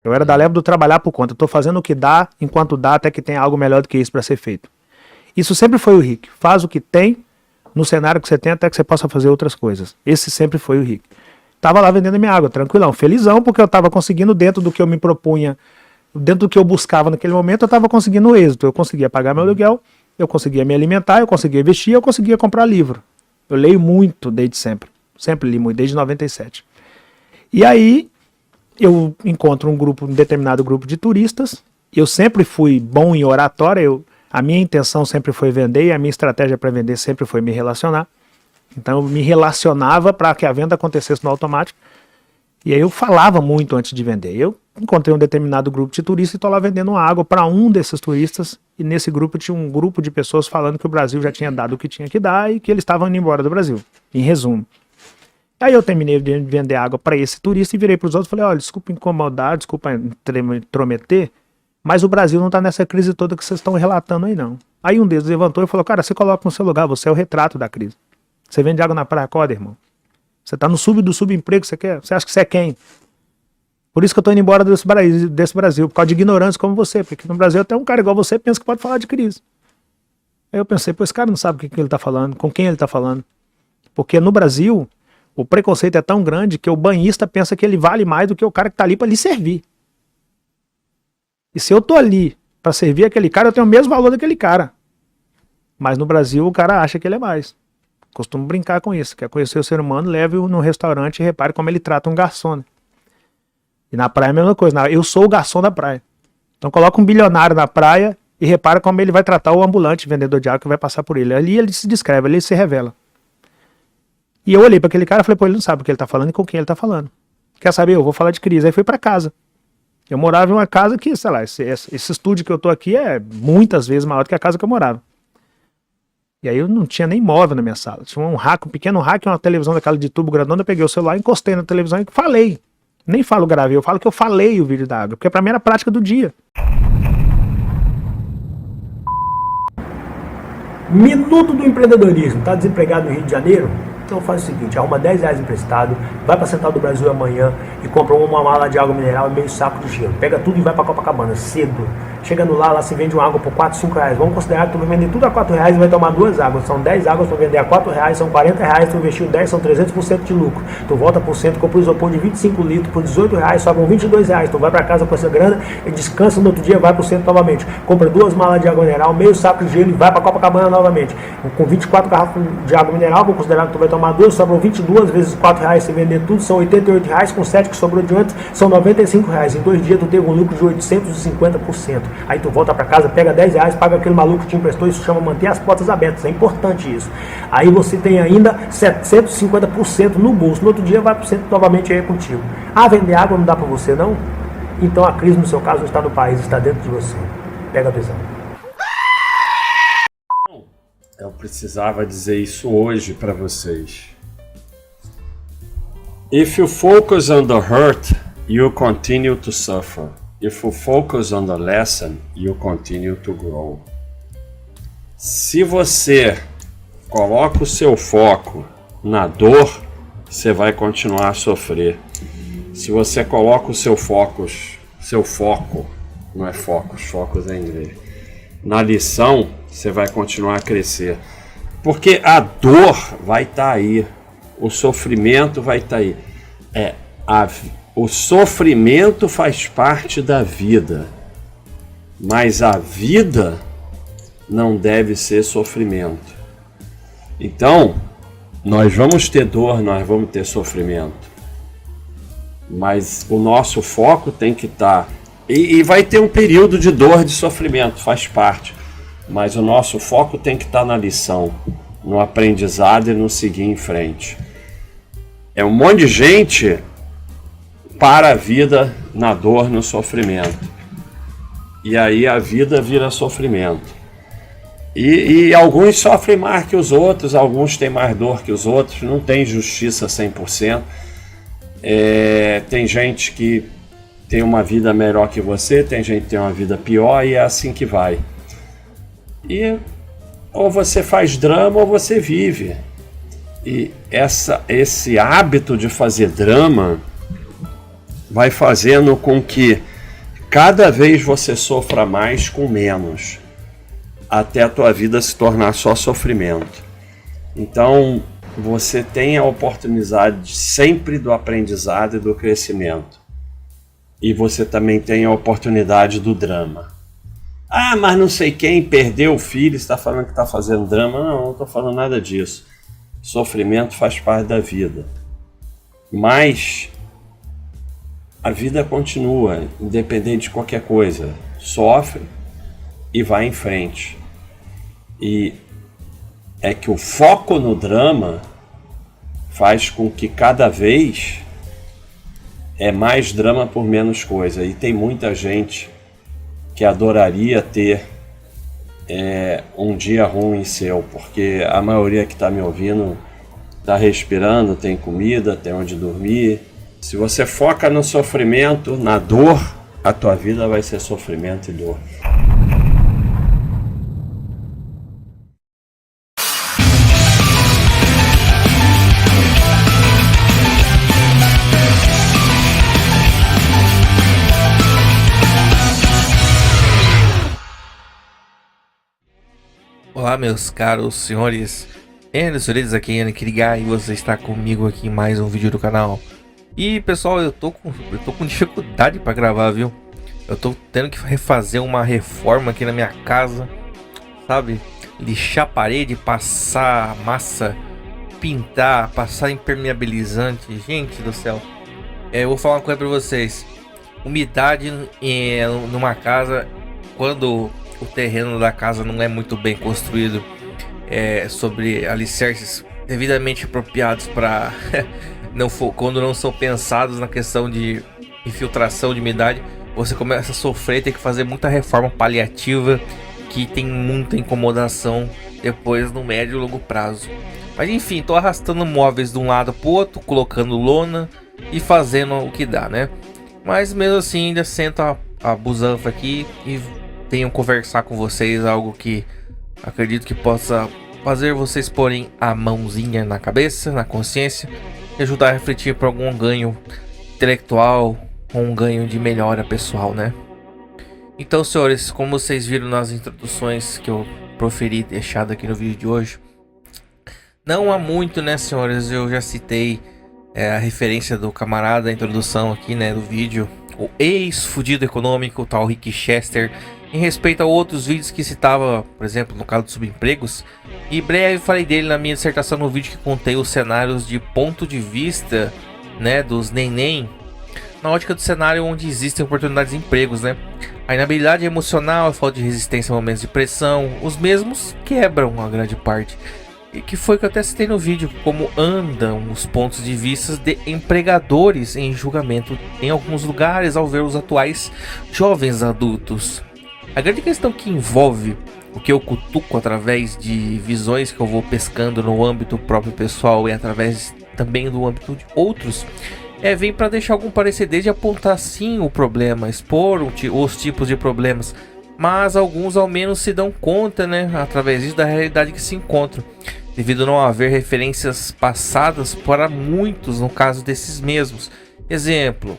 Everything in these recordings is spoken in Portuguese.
Eu era da leva do trabalhar por conta. Eu tô fazendo o que dá, enquanto dá, até que tenha algo melhor do que isso para ser feito. Isso sempre foi o Rick. Faz o que tem, no cenário que você tem, até que você possa fazer outras coisas. Esse sempre foi o Rick. Tava lá vendendo minha água, tranquilão, felizão, porque eu tava conseguindo, dentro do que eu me propunha, dentro do que eu buscava naquele momento, eu tava conseguindo êxito. Eu conseguia pagar meu aluguel, eu conseguia me alimentar, eu conseguia vestir, eu conseguia comprar livro. Eu leio muito desde sempre. Sempre li muito, desde 97. E aí, eu encontro um determinado grupo de turistas. Eu sempre fui bom em oratória, a minha intenção sempre foi vender e a minha estratégia para vender sempre foi me relacionar. Então eu me relacionava para que a venda acontecesse no automático. E aí eu falava muito antes de vender. Eu encontrei um determinado grupo de turistas e estou lá vendendo água para um desses turistas. E nesse grupo tinha um grupo de pessoas falando que o Brasil já tinha dado o que tinha que dar e que eles estavam indo embora do Brasil. Em resumo. Aí eu terminei de vender água para esse turista e virei para os outros e falei, olha, desculpa incomodar, desculpa intrometer, mas o Brasil não está nessa crise toda que vocês estão relatando aí não. Aí um deles levantou e falou, cara, você coloca no seu lugar, você é o retrato da crise. Você vende água na praia, acorda, irmão. Você tá no sub do subemprego, você acha que você é quem? Por isso que eu tô indo embora desse Brasil, por causa de ignorância como você, porque no Brasil até um cara igual você pensa que pode falar de crise. Aí eu pensei, pô, esse cara não sabe o que ele tá falando, com quem ele tá falando. Porque no Brasil, o preconceito é tão grande que o banhista pensa que ele vale mais do que o cara que tá ali pra lhe servir. E se eu tô ali pra servir aquele cara, eu tenho o mesmo valor daquele cara. Mas no Brasil o cara acha que ele é mais. Costumo brincar com isso. Quer conhecer o ser humano, leve-o no restaurante e repare como ele trata um garçom. Né? E na praia é a mesma coisa. Eu sou o garçom da praia. Então coloca um bilionário na praia e repara como ele vai tratar o ambulante, vendedor de água que vai passar por ele. Ali ele se descreve, ali ele se revela. E eu olhei para aquele cara e falei, pô, ele não sabe o que ele tá falando e com quem ele tá falando. Quer saber? Eu vou falar de crise. Aí fui para casa. Eu morava em uma casa que, sei lá, esse estúdio que eu tô aqui é muitas vezes maior do que a casa que eu morava. E aí eu não tinha nem móvel na minha sala. Tinha um pequeno rack, uma televisão daquela de tubo grandona. Eu peguei o celular, encostei na televisão e falei. Nem falo gravei, eu falo que eu falei o vídeo da água. Porque pra mim era a prática do dia. Minuto do empreendedorismo. Tá desempregado no Rio de Janeiro? Então faz o seguinte, arruma 10 reais emprestado, vai para Central do Brasil amanhã e compra uma mala de água mineral e meio saco de gelo. Pega tudo e vai para Copacabana, cedo. Chegando lá se vende uma água por 4, 5 reais. Vamos considerar que tu vai vender tudo a 4 reais e vai tomar 2 águas. São 10 águas, tu vai vender a 4 reais, são 40 reais, tu investiu 10, são 300% de lucro. Tu volta por cento, compra o isopor de 25 litros por 18 reais, sobram 22 reais. Tu vai para casa com essa grana e descansa no outro dia, vai por cento novamente. Compra 2 malas de água mineral, meio saco de gelo e vai para Copacabana novamente. Com 24 garrafas de água mineral, vou considerar que tu vai tomar 2, sobram 22 vezes 4 reais, se vender tudo, são 88 reais, com 7 que sobrou de antes, são 95 reais. Em 2 dias tu teve um lucro de 850%. Aí tu volta para casa, pega 10 reais, paga aquele maluco que te emprestou, isso chama manter as portas abertas, é importante isso. Aí você tem ainda 750% no bolso, no outro dia vai por cento novamente aí contigo. Ah, vender água não dá para você não? Então a crise no seu caso não está no país, está dentro de você. Pega a visão. Eu precisava dizer isso hoje para vocês. If you focus on the hurt, you continue to suffer. If you focus on the lesson, you continue to grow. Se você coloca o seu foco na dor, você vai continuar a sofrer. Se você coloca o seu foco, não é focos é em inglês, na lição, você vai continuar a crescer. Porque a dor vai estar aí, o sofrimento vai estar aí. O sofrimento faz parte da vida, mas a vida não deve ser sofrimento. Então, nós vamos ter dor, nós vamos ter sofrimento, mas o nosso foco tem que estar, e vai ter um período de dor, de sofrimento, faz parte, mas o nosso foco tem que estar na lição, no aprendizado e no seguir em frente. É um monte de gente para a vida na dor, no sofrimento. E aí a vida vira sofrimento. E alguns sofrem mais que os outros, alguns têm mais dor que os outros, não tem justiça 100%. Tem gente que tem uma vida melhor que você, tem gente que tem uma vida pior e é assim que vai. E ou você faz drama ou você vive. E esse hábito de fazer drama vai fazendo com que cada vez você sofra mais com menos, até a tua vida se tornar só sofrimento. Então, você tem a oportunidade sempre do aprendizado e do crescimento. E você também tem a oportunidade do drama. Ah, mas não sei quem perdeu o filho, está falando que está fazendo drama. Não estou falando nada disso. Sofrimento faz parte da vida. Mas a vida continua, independente de qualquer coisa. Sofre e vai em frente. E é que o foco no drama faz com que cada vez é mais drama por menos coisa. E tem muita gente que adoraria ter um dia ruim seu, porque a maioria que está me ouvindo está respirando, tem comida, tem onde dormir. Se você foca no sofrimento, na dor, a tua vida vai ser sofrimento e dor. Olá, meus caros senhores e senhoritas, aqui é Nikirigai e você está comigo aqui em mais um vídeo do canal. E pessoal, eu tô com dificuldade para gravar, viu? Eu tô tendo que refazer uma reforma aqui na minha casa, sabe? Lixar a parede, passar massa, pintar, passar impermeabilizante. Gente do céu, eu vou falar uma coisa para vocês. Umidade numa casa, quando o terreno da casa não é muito bem construído, sobre alicerces devidamente apropriados para quando não são pensados na questão de infiltração de umidade, você começa a sofrer, tem que fazer muita reforma paliativa, que tem muita incomodação depois no médio e longo prazo. Mas enfim, tô arrastando móveis de um lado pro outro, colocando lona e fazendo o que dá, né? Mas mesmo assim ainda sento a busanfa aqui e venho conversar com vocês, algo que acredito que possa fazer vocês porem a mãozinha na cabeça, na consciência, e ajudar a refletir para algum ganho intelectual ou um ganho de melhora pessoal, né? Então, senhores, como vocês viram nas introduções que eu proferi deixado aqui no vídeo de hoje, não há muito, né, senhores, eu já citei a referência do camarada, a introdução aqui, né, do vídeo, o ex-fudido econômico, o tal Rick Chester, em respeito a outros vídeos que citava, por exemplo, no caso dos subempregos. E breve falei dele na minha dissertação no vídeo que contei os cenários de ponto de vista, né, dos neném, na ótica do cenário onde existem oportunidades de empregos, né? A inabilidade emocional, a falta de resistência a momentos de pressão, os mesmos quebram a grande parte. E que foi que eu até citei no vídeo, como andam os pontos de vista de empregadores em julgamento em alguns lugares ao ver os atuais jovens adultos. A grande questão que envolve o que eu cutuco através de visões que eu vou pescando no âmbito próprio pessoal e através também do âmbito de outros, vem para deixar algum parecer desde apontar sim o problema, expor os tipos de problemas, mas alguns ao menos se dão conta, né, através disso, da realidade que se encontram, devido a não haver referências passadas para muitos no caso desses mesmos. Exemplo,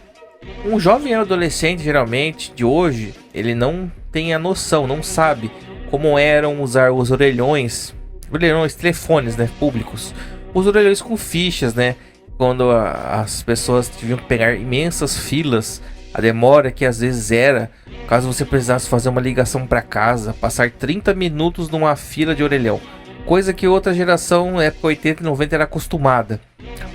um jovem adolescente geralmente de hoje, ele não tem a noção, não sabe como eram usar os orelhões, telefones, né, públicos, os orelhões com fichas, né, quando as pessoas deviam pegar imensas filas, a demora que às vezes era, caso você precisasse fazer uma ligação para casa, passar 30 minutos numa fila de orelhão, coisa que outra geração, época 80 e 90, era acostumada.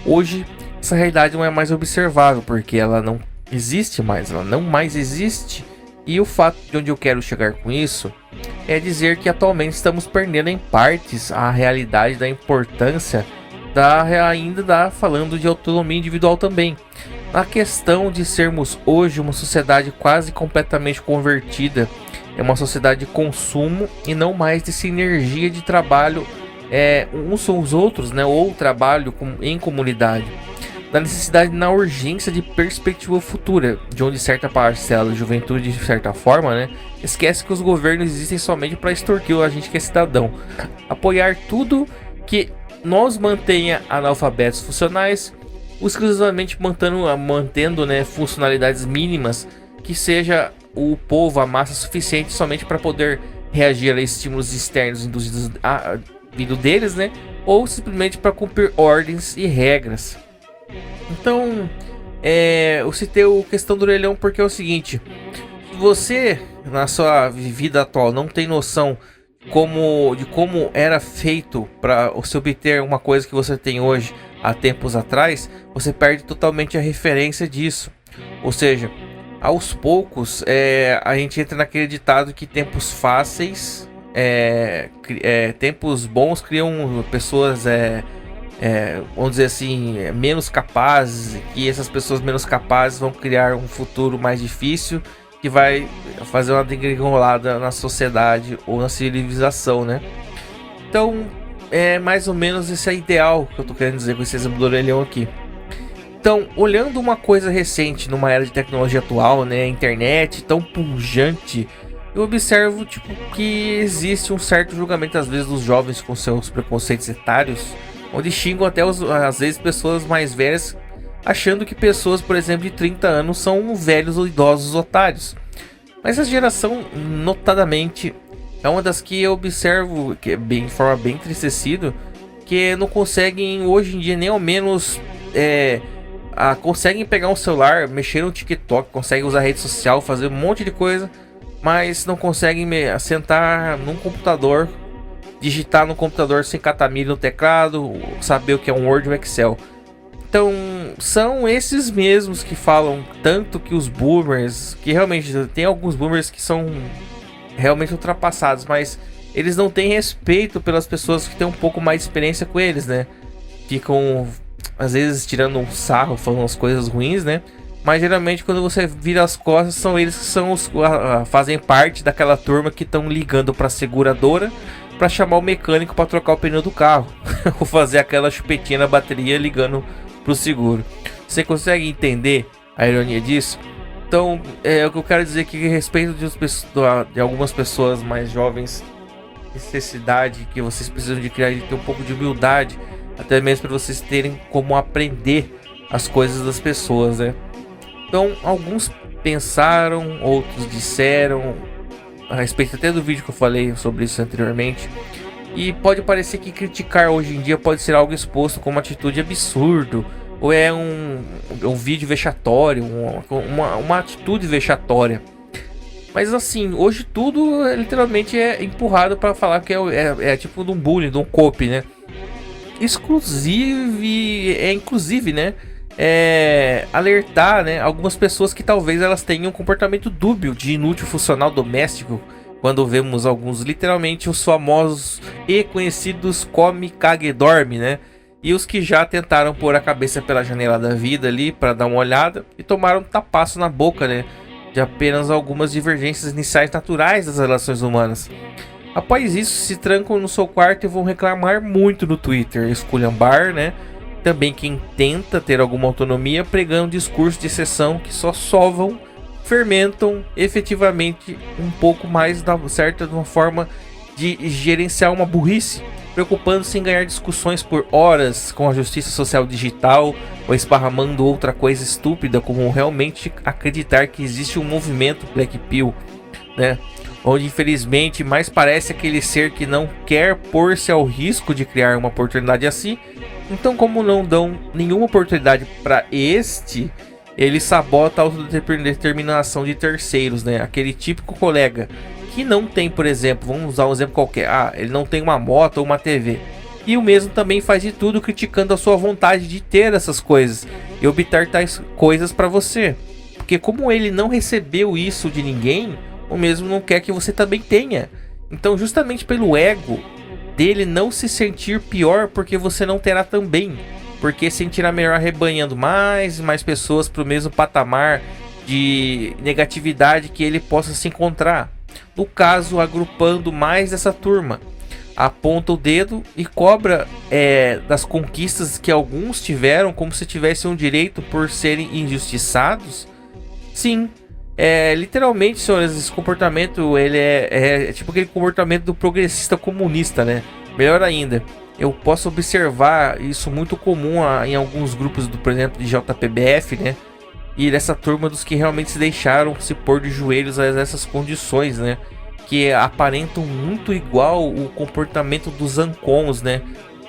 Hoje, essa realidade não é mais observável, porque ela não existe mais, ela não mais existe. E o fato de onde eu quero chegar com isso é dizer que atualmente estamos perdendo em partes a realidade da importância falando de autonomia individual também. Na questão de sermos hoje uma sociedade quase completamente convertida em uma sociedade de consumo e não mais de sinergia de trabalho uns com os outros, né, ou trabalho em comunidade. Da necessidade, na urgência de perspectiva futura, de onde certa parcela da juventude, de certa forma, né, esquece que os governos existem somente para extorquir a gente que é cidadão, apoiar tudo que nos mantenha analfabetos funcionais, exclusivamente mantendo, né, funcionalidades mínimas, que seja o povo, a massa suficiente somente para poder reagir a estímulos externos induzidos vindo deles, né? Ou simplesmente para cumprir ordens e regras. Então, eu citei a questão do orelhão porque é o seguinte: se você, na sua vida atual, não tem noção de como era feito para se obter uma coisa que você tem hoje há tempos atrás, você perde totalmente a referência disso. Ou seja, aos poucos, a gente entra naquele ditado que tempos fáceis, tempos bons criam pessoas, vamos dizer assim, menos capazes, e essas pessoas menos capazes vão criar um futuro mais difícil, que vai fazer uma degringolada na sociedade ou na civilização, né? Então, é mais ou menos esse ideal que eu tô querendo dizer com esse exemplo do orelhão aqui. Então, olhando uma coisa recente numa era de tecnologia atual, né, a internet tão pujante, eu observo que existe um certo julgamento às vezes dos jovens com seus preconceitos etários, onde xingam até às vezes pessoas mais velhas, achando que pessoas, por exemplo, de 30 anos são velhos ou idosos otários. Mas essa geração, notadamente, é uma das que eu observo, que é de forma bem entristecida, que não conseguem hoje em dia nem ao menos conseguem pegar um celular, mexer no TikTok, conseguem usar rede social, fazer um monte de coisa, mas não conseguem sentar num computador, digitar no computador sem catamilho no teclado, saber o que é um Word ou Excel. Então, são esses mesmos que falam tanto que os boomers, que realmente tem alguns boomers que são realmente ultrapassados, mas eles não têm respeito pelas pessoas que têm um pouco mais de experiência com eles, né? Ficam, às vezes, tirando um sarro, falando as coisas ruins, né? Mas geralmente quando você vira as costas, são eles que são fazem parte daquela turma que estão ligando para a seguradora para chamar o mecânico para trocar o pneu do carro ou fazer aquela chupetinha na bateria ligando pro seguro. Você consegue entender a ironia disso? Então, o que eu quero dizer que a respeito de algumas pessoas mais jovens, necessidade que vocês precisam de criar, de ter um pouco de humildade, até mesmo para vocês terem como aprender as coisas das pessoas, né? Então, alguns pensaram, outros disseram, a respeito até do vídeo que eu falei sobre isso anteriormente. E pode parecer que criticar hoje em dia pode ser algo exposto como uma atitude absurdo, ou é um vídeo vexatório, uma atitude vexatória. Mas assim, hoje tudo literalmente é empurrado para falar que é tipo de um bullying, de um copy, né? Inclusive, né? Alertar, né, algumas pessoas que talvez elas tenham um comportamento dúbio de inútil funcional doméstico, quando vemos alguns, literalmente, os famosos e conhecidos come, caga e dorme, né? E os que já tentaram pôr a cabeça pela janela da vida ali para dar uma olhada e tomaram um tapaço na boca, né? De apenas algumas divergências iniciais naturais das relações humanas. Após isso, se trancam no seu quarto e vão reclamar muito no Twitter, esculhambar, né? Também quem tenta ter alguma autonomia pregando discursos de exceção que só sovam, fermentam efetivamente um pouco mais de uma forma de gerenciar uma burrice, preocupando-se em ganhar discussões por horas com a justiça social digital ou esparramando outra coisa estúpida como realmente acreditar que existe um movimento Black Pill, né? Onde infelizmente mais parece aquele ser que não quer pôr-se ao risco de criar uma oportunidade assim. Então, como não dão nenhuma oportunidade para ele sabota a autodeterminação de terceiros, né? Aquele típico colega que não tem, por exemplo, vamos usar um exemplo qualquer, ele não tem uma moto ou uma TV. E o mesmo também faz de tudo criticando a sua vontade de ter essas coisas e obter tais coisas para você. Porque como ele não recebeu isso de ninguém, o mesmo não quer que você também tenha. Então, justamente pelo ego dele não se sentir pior porque você não terá também, porque sentirá melhor arrebanhando mais e mais pessoas para o mesmo patamar de negatividade que ele possa se encontrar. No caso, agrupando mais essa turma, aponta o dedo e cobra das conquistas que alguns tiveram como se tivessem um direito por serem injustiçados. Sim, literalmente, senhores, esse comportamento ele é tipo aquele comportamento do progressista comunista, né? Melhor ainda, eu posso observar isso muito comum em alguns grupos, por exemplo, de JPBF, né? e dessa turma dos que realmente se deixaram se pôr de joelhos a essas condições, né? Que aparentam muito igual o comportamento dos ancons, né?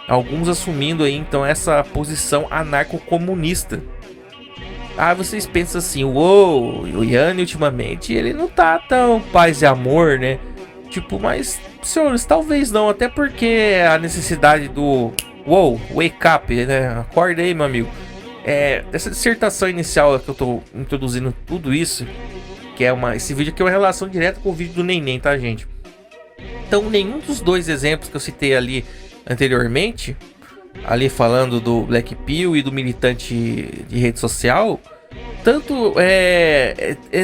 Alguns assumindo aí então essa posição anarco-comunista. Ah, vocês pensam assim, uou, o Yanni ultimamente ele não tá tão paz e amor, né? Tipo, mas senhores, talvez não, até porque a necessidade do uou, wake up, né? Acorda aí, meu amigo. Essa dissertação inicial que eu tô introduzindo tudo isso, que é esse vídeo aqui é uma relação direta com o vídeo do Neném, tá, gente? Então, nenhum dos dois exemplos que eu citei ali anteriormente, ali falando do Black Pill e do militante de rede social, tanto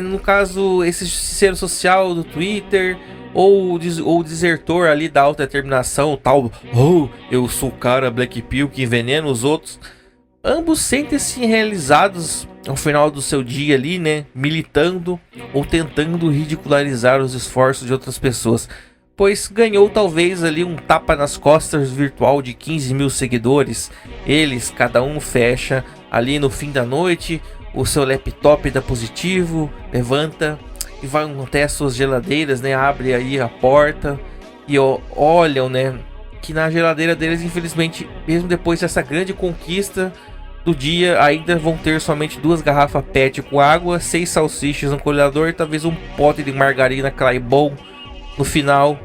no caso esse ser social do Twitter ou o desertor ali da autodeterminação, tal, eu sou o cara Black Pill que envenena os outros, ambos sentem-se realizados ao final do seu dia ali, né, militando ou tentando ridicularizar os esforços de outras pessoas, pois ganhou talvez ali um tapa nas costas virtual de 15 mil seguidores. Eles, cada um fecha ali no fim da noite o seu laptop da Positivo, levanta e vai até as suas geladeiras, né, abre aí a porta e olham, né, que na geladeira deles, infelizmente, mesmo depois dessa grande conquista do dia, ainda vão ter somente 2 garrafas PET com água, 6 salsichas no congelador e talvez um pote de margarina Claybon no final,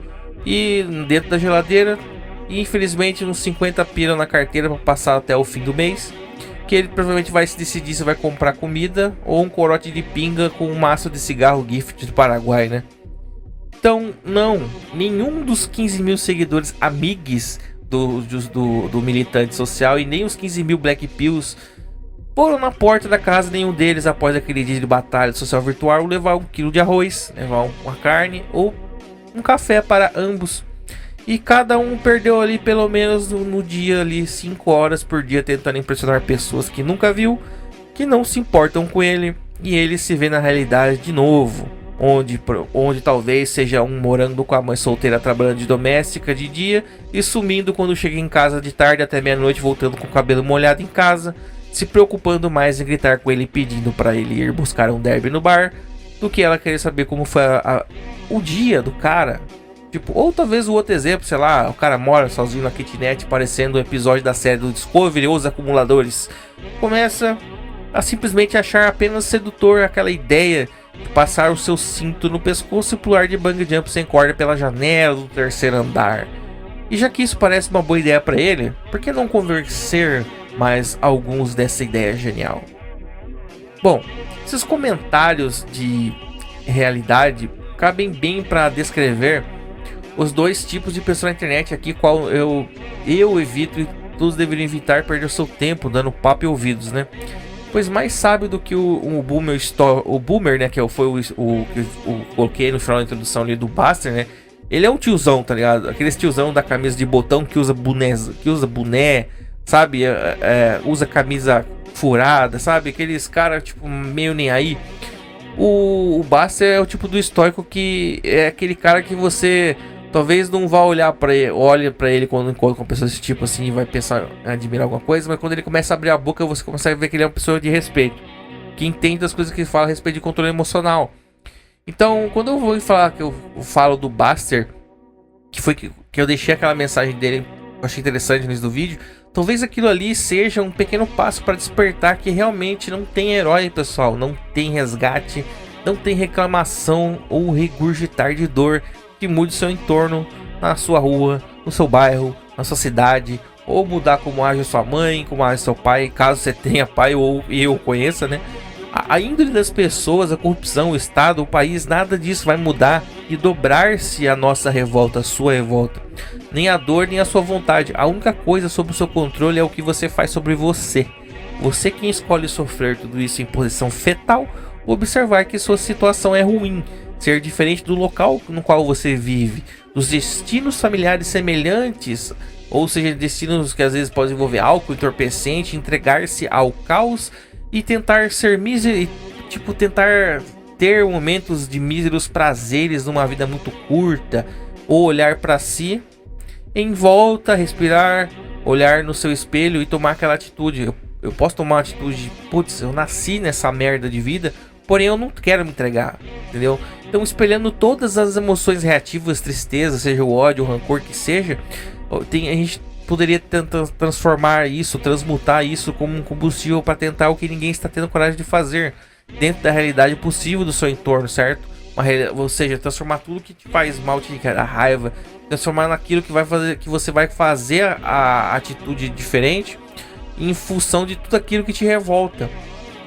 e dentro da geladeira, e infelizmente uns 50 pila na carteira para passar até o fim do mês, que ele provavelmente vai se decidir se vai comprar comida ou um corote de pinga com um maço de cigarro gift do Paraguai, né? Então, não, nenhum dos 15 mil seguidores amigos do militante social e nem os 15 mil Black Pills foram na porta da casa nenhum deles após aquele dia de batalha social virtual levar 1 quilo de arroz, levar uma carne ou um café para ambos. E cada um perdeu ali pelo menos no dia ali 5 horas por dia tentando impressionar pessoas que nunca viu, que não se importam com ele, e ele se vê na realidade de novo, onde talvez seja um morando com a mãe solteira trabalhando de doméstica de dia e sumindo quando chega em casa de tarde até meia-noite, voltando com o cabelo molhado em casa, se preocupando mais em gritar com ele pedindo para ele ir buscar um derby no bar do que ela querer saber como foi o dia do cara. Tipo, ou talvez o outro exemplo, sei lá, o cara mora sozinho na kitnet, parecendo um episódio da série do Discovery ou os acumuladores, começa a simplesmente achar apenas sedutor aquela ideia de passar o seu cinto no pescoço e pular de bungee jump sem corda pela janela do 3º andar. E já que isso parece uma boa ideia para ele, por que não convencer mais alguns dessa ideia genial? Bom, esses comentários de realidade cabem bem para descrever os dois tipos de pessoa na internet aqui, qual eu evito e todos deveriam evitar perder seu tempo dando papo e ouvidos, né? Pois mais sábio do que o Boomer, né, que foi o que eu coloquei no final da introdução ali do Buster, né? Ele é um tiozão, tá ligado? Aqueles tiozão da camisa de botão que usa boné, sabe? Usa camisa furada, sabe? Aqueles caras, tipo, meio nem aí. O Buster é o tipo do estoico que é aquele cara que você talvez não vá olha pra ele quando encontra com uma pessoa desse tipo assim e vai pensar, admirar alguma coisa, mas quando ele começa a abrir a boca você consegue ver que ele é uma pessoa de respeito, que entende as coisas que ele fala a respeito de controle emocional. Então, quando eu vou falar que eu falo do Buster, que foi que eu deixei aquela mensagem dele, eu achei interessante no início do vídeo, talvez aquilo ali seja um pequeno passo para despertar que realmente não tem herói, pessoal, não tem resgate, não tem reclamação ou regurgitar de dor que mude seu entorno, na sua rua, no seu bairro, na sua cidade, ou mudar como age sua mãe, como age seu pai, caso você tenha pai ou eu conheça, né? A índole das pessoas, a corrupção, o Estado, o país, nada disso vai mudar e dobrar-se a nossa revolta, a sua revolta. Nem a dor, nem a sua vontade. A única coisa sob o seu controle é o que você faz sobre você. Você quem escolhe sofrer tudo isso em posição fetal, observar que sua situação é ruim, ser diferente do local no qual você vive, dos destinos familiares semelhantes, ou seja, destinos que às vezes podem envolver álcool entorpecente, entregar-se ao caos e tentar ser mísero, tipo, tentar ter momentos de míseros prazeres numa vida muito curta, ou olhar para si, em volta, respirar, olhar no seu espelho e tomar aquela atitude. Eu posso tomar uma atitude de, putz, eu nasci nessa merda de vida, porém eu não quero me entregar, entendeu? Então, espelhando todas as emoções reativas, tristeza, seja o ódio, o rancor que seja, a gente poderia tentar transformar isso, transmutar isso como um combustível para tentar o que ninguém está tendo coragem de fazer dentro da realidade possível do seu entorno, certo? Ou seja, transformar tudo que te faz mal, te a raiva, transformar naquilo que vai fazer, que você vai fazer a atitude diferente em função de tudo aquilo que te revolta.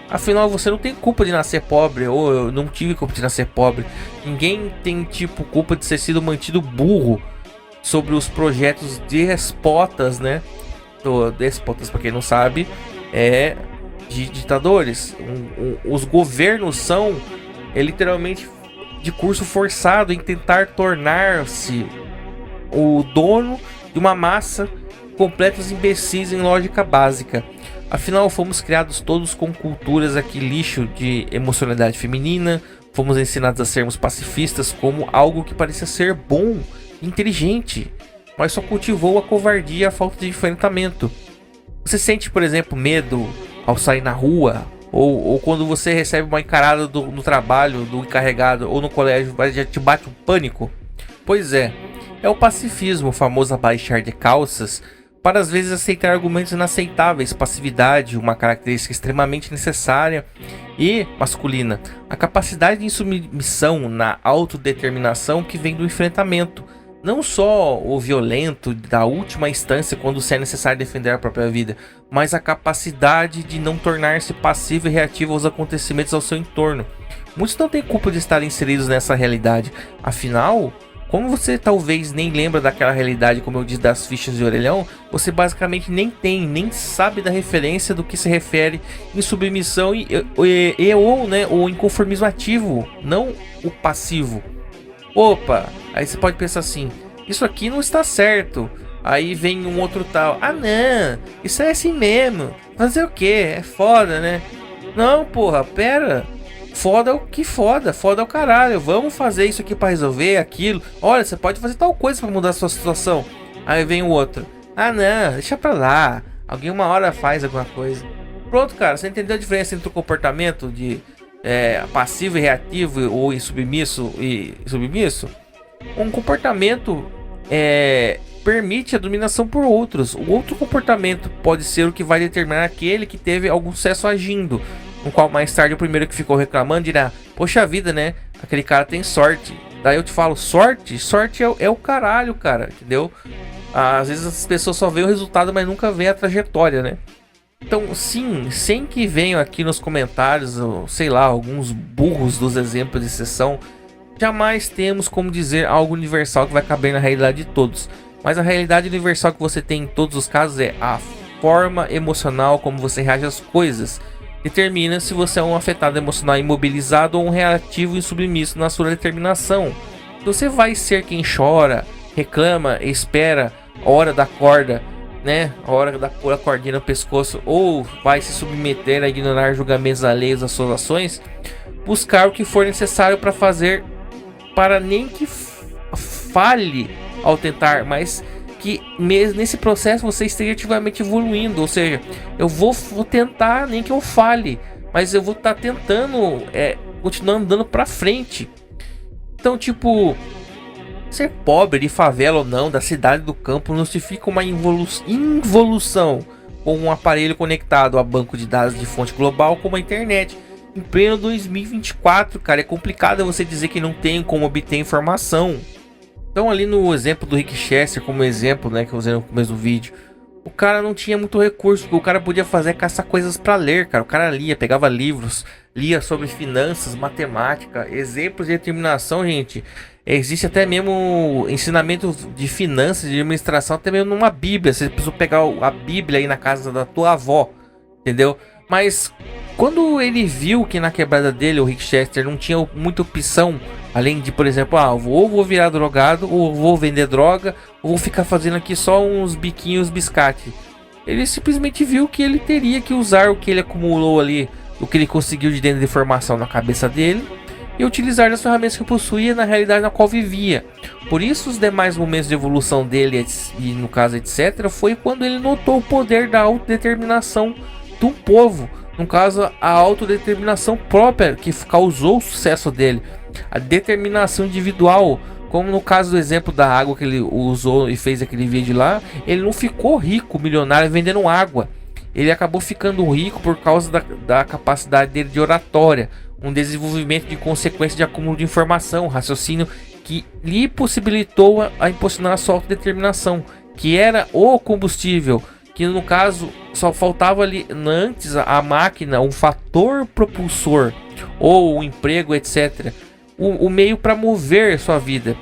Afinal, você não tem culpa de nascer pobre, ou eu não tive culpa de nascer pobre. Ninguém tem, tipo, culpa de ter sido mantido burro sobre os projetos despotas, né? Despotas, para quem não sabe, de ditadores. Os governos são literalmente de curso forçado em tentar tornar-se o dono de uma massa completos imbecis em lógica básica. Afinal, fomos criados todos com culturas aqui lixo de emocionalidade feminina, fomos ensinados a sermos pacifistas como algo que parecia ser bom, inteligente, mas só cultivou a covardia e a falta de enfrentamento. Você sente, por exemplo, medo ao sair na rua, ou quando você recebe uma encarada no trabalho do encarregado ou no colégio, já te bate um pânico? Pois é o pacifismo, o famoso abaixar de calças, para às vezes aceitar argumentos inaceitáveis, passividade, uma característica extremamente necessária e masculina, a capacidade de insubmissão na autodeterminação que vem do enfrentamento, não só o violento da última instância quando se é necessário defender a própria vida, mas a capacidade de não tornar-se passivo e reativo aos acontecimentos ao seu entorno. Muitos não têm culpa de estar inseridos nessa realidade, afinal, como você talvez nem lembra daquela realidade, como eu disse, das fichas de orelhão, você basicamente nem sabe da referência do que se refere em submissão ou inconformismo ativo, não o passivo. Opa, aí você pode pensar assim, isso aqui não está certo. Aí vem um outro tal, ah não, isso é assim mesmo, fazer o que? É foda, né? Não, porra, pera. Foda o que foda é o caralho. Vamos fazer isso aqui pra resolver aquilo. Olha, você pode fazer tal coisa pra mudar a sua situação. Aí vem o outro. Ah não, deixa pra lá. Alguém uma hora faz alguma coisa. Pronto, cara, você entendeu a diferença entre o comportamento de passivo e reativo ou submisso e submisso? Um comportamento permite a dominação por outros. O outro comportamento pode ser o que vai determinar aquele que teve algum sucesso agindo, no qual mais tarde o primeiro que ficou reclamando dirá, poxa vida, né? Aquele cara tem sorte. Daí eu te falo, sorte é o caralho, cara, entendeu? Às vezes as pessoas só veem o resultado, mas nunca veem a trajetória, né? Então, sim, sem que venham aqui nos comentários, ou, sei lá, alguns burros dos exemplos de exceção, jamais temos como dizer algo universal que vai caber na realidade de todos. Mas a realidade universal que você tem em todos os casos é a forma emocional como você reage às coisas. Determina se você é um afetado emocional imobilizado ou um reativo e submisso na sua determinação. Você vai ser quem chora, reclama, espera a hora da corda, né? A hora da pura cordinha no pescoço, ou vai se submeter a ignorar julgamentos alheios às suas ações, buscar o que for necessário para fazer, para nem que falhe ao tentar, mas que mesmo nesse processo você esteja ativamente evoluindo. Ou seja, eu vou tentar, nem que eu falhe, mas eu vou estar tentando continuar andando para frente. Então, tipo, ser pobre, de favela ou não, da cidade do campo, não justifica uma involução com um aparelho conectado a banco de dados de fonte global como a internet. Em pleno 2024, cara, é complicado você dizer que não tem como obter informação. Então, ali no exemplo do Rick Chester, como exemplo, né, que eu usei no começo do vídeo, o cara não tinha muito recurso. O que o cara podia fazer é caçar coisas para ler, cara. O cara lia, pegava livros, lia sobre finanças, matemática, exemplos de determinação, gente. Existe até mesmo ensinamento de finanças, de administração, até mesmo numa Bíblia. Você precisa pegar a Bíblia aí na casa da tua avó, entendeu? Mas quando ele viu que na quebrada dele, o Rick Chester, não tinha muita opção, além de, por exemplo, ou vou virar drogado, ou vou vender droga, ou vou ficar fazendo aqui só uns biquinhos biscate. Ele simplesmente viu que ele teria que usar o que ele acumulou ali, o que ele conseguiu de dentro de informação na cabeça dele, e utilizar as ferramentas que possuía na realidade na qual vivia. Por isso, os demais momentos de evolução dele, e no caso etc., foi quando ele notou o poder da autodeterminação de um povo, no caso a autodeterminação própria que causou o sucesso dele, a determinação individual, como no caso do exemplo da água que ele usou e fez aquele vídeo lá. Ele não ficou rico, milionário vendendo água, ele acabou ficando rico por causa da capacidade dele de oratória, um desenvolvimento de consequência de acúmulo de informação, raciocínio que lhe possibilitou a impulsionar a sua autodeterminação, que era o combustível, que no caso só faltava ali antes a máquina, um fator propulsor ou o emprego, etc. O meio para mover sua vida,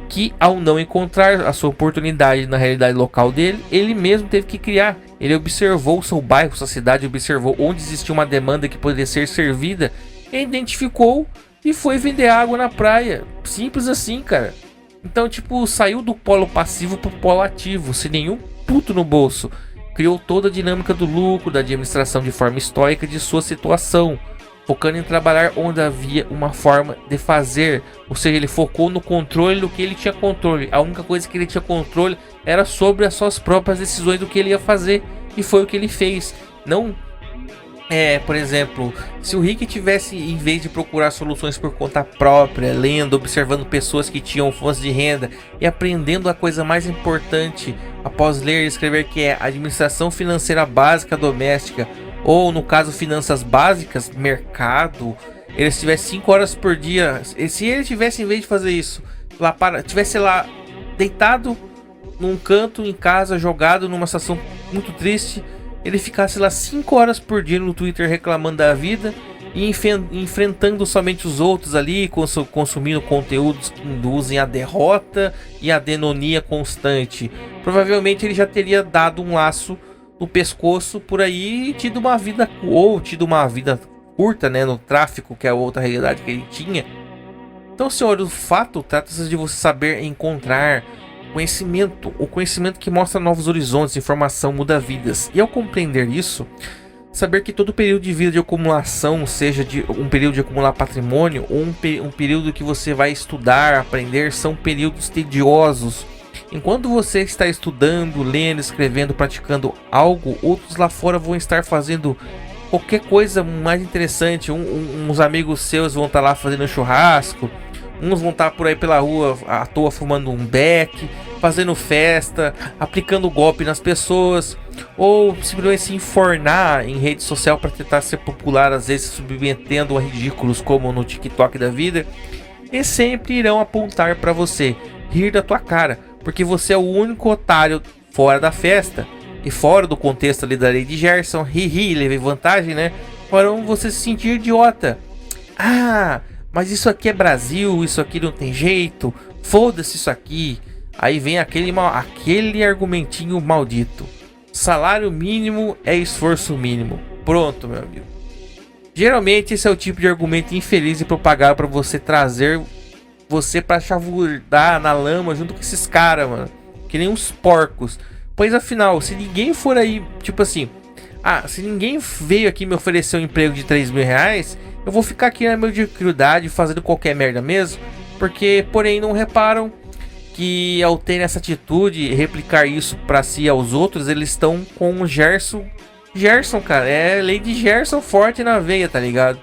que ao não encontrar a sua oportunidade na realidade local dele, ele mesmo teve que criar. Ele observou o seu bairro, sua cidade, observou onde existia uma demanda que poderia ser servida, identificou e foi vender água na praia. Simples assim, cara. Então, tipo, saiu do polo passivo pro polo ativo, sem nenhum puto no bolso. Criou toda a dinâmica do lucro, da administração de forma estoica de sua situação, focando em trabalhar onde havia uma forma de fazer. Ou seja, ele focou no controle do que ele tinha controle. A única coisa que ele tinha controle era sobre as suas próprias decisões do que ele ia fazer. E foi o que ele fez. Não, por exemplo, se o Rick tivesse, em vez de procurar soluções por conta própria, lendo, observando pessoas que tinham fontes de renda e aprendendo a coisa mais importante após ler e escrever, que é a administração financeira básica doméstica, ou no caso finanças básicas, mercado, ele tivesse 5 horas por dia, se ele tivesse, em vez de fazer isso, tivesse lá deitado num canto em casa, jogado numa situação muito triste, ele ficasse lá 5 horas por dia no Twitter reclamando da vida e enfrentando somente os outros ali, consumindo conteúdos que induzem a derrota e a denonia constante, provavelmente ele já teria dado um laço no pescoço por aí e tido uma vida curta, né, no tráfico, que é a outra realidade que ele tinha. Então, senhor, o fato trata-se de você saber encontrar conhecimento, o conhecimento que mostra novos horizontes, informação muda vidas. E ao compreender isso, saber que todo período de vida de acumulação, seja de um período de acumular patrimônio ou um período que você vai estudar, aprender, são períodos tediosos. Enquanto você está estudando, lendo, escrevendo, praticando algo, outros lá fora vão estar fazendo qualquer coisa mais interessante. Uns amigos seus vão estar lá fazendo churrasco, uns vão estar por aí pela rua à toa fumando um beck, fazendo festa, aplicando golpe nas pessoas, ou simplesmente se enfornar em rede social para tentar ser popular, às vezes submetendo a ridículos como no TikTok da vida, e sempre irão apontar para você, rir da tua cara, porque você é o único otário fora da festa e fora do contexto ali da lei de Gerson. Levei vantagem, né? Farão você se sentir idiota. Ah, mas isso aqui é Brasil, isso aqui não tem jeito, foda-se isso aqui. Aí vem aquele argumentinho maldito: salário mínimo é esforço mínimo. Pronto, meu amigo. Geralmente esse é o tipo de argumento infeliz e propagado para você trazer você pra chavurdar na lama junto com esses caras, mano, que nem uns porcos. Pois afinal, se ninguém for aí, tipo assim, se ninguém veio aqui me oferecer um emprego de 3 mil reais, eu vou ficar aqui na mediocridade fazendo qualquer merda mesmo, porque porém não reparam que ao ter essa atitude e replicar isso pra si e aos outros, eles estão com o Gerson, cara, é lei de Gerson forte na veia, tá ligado?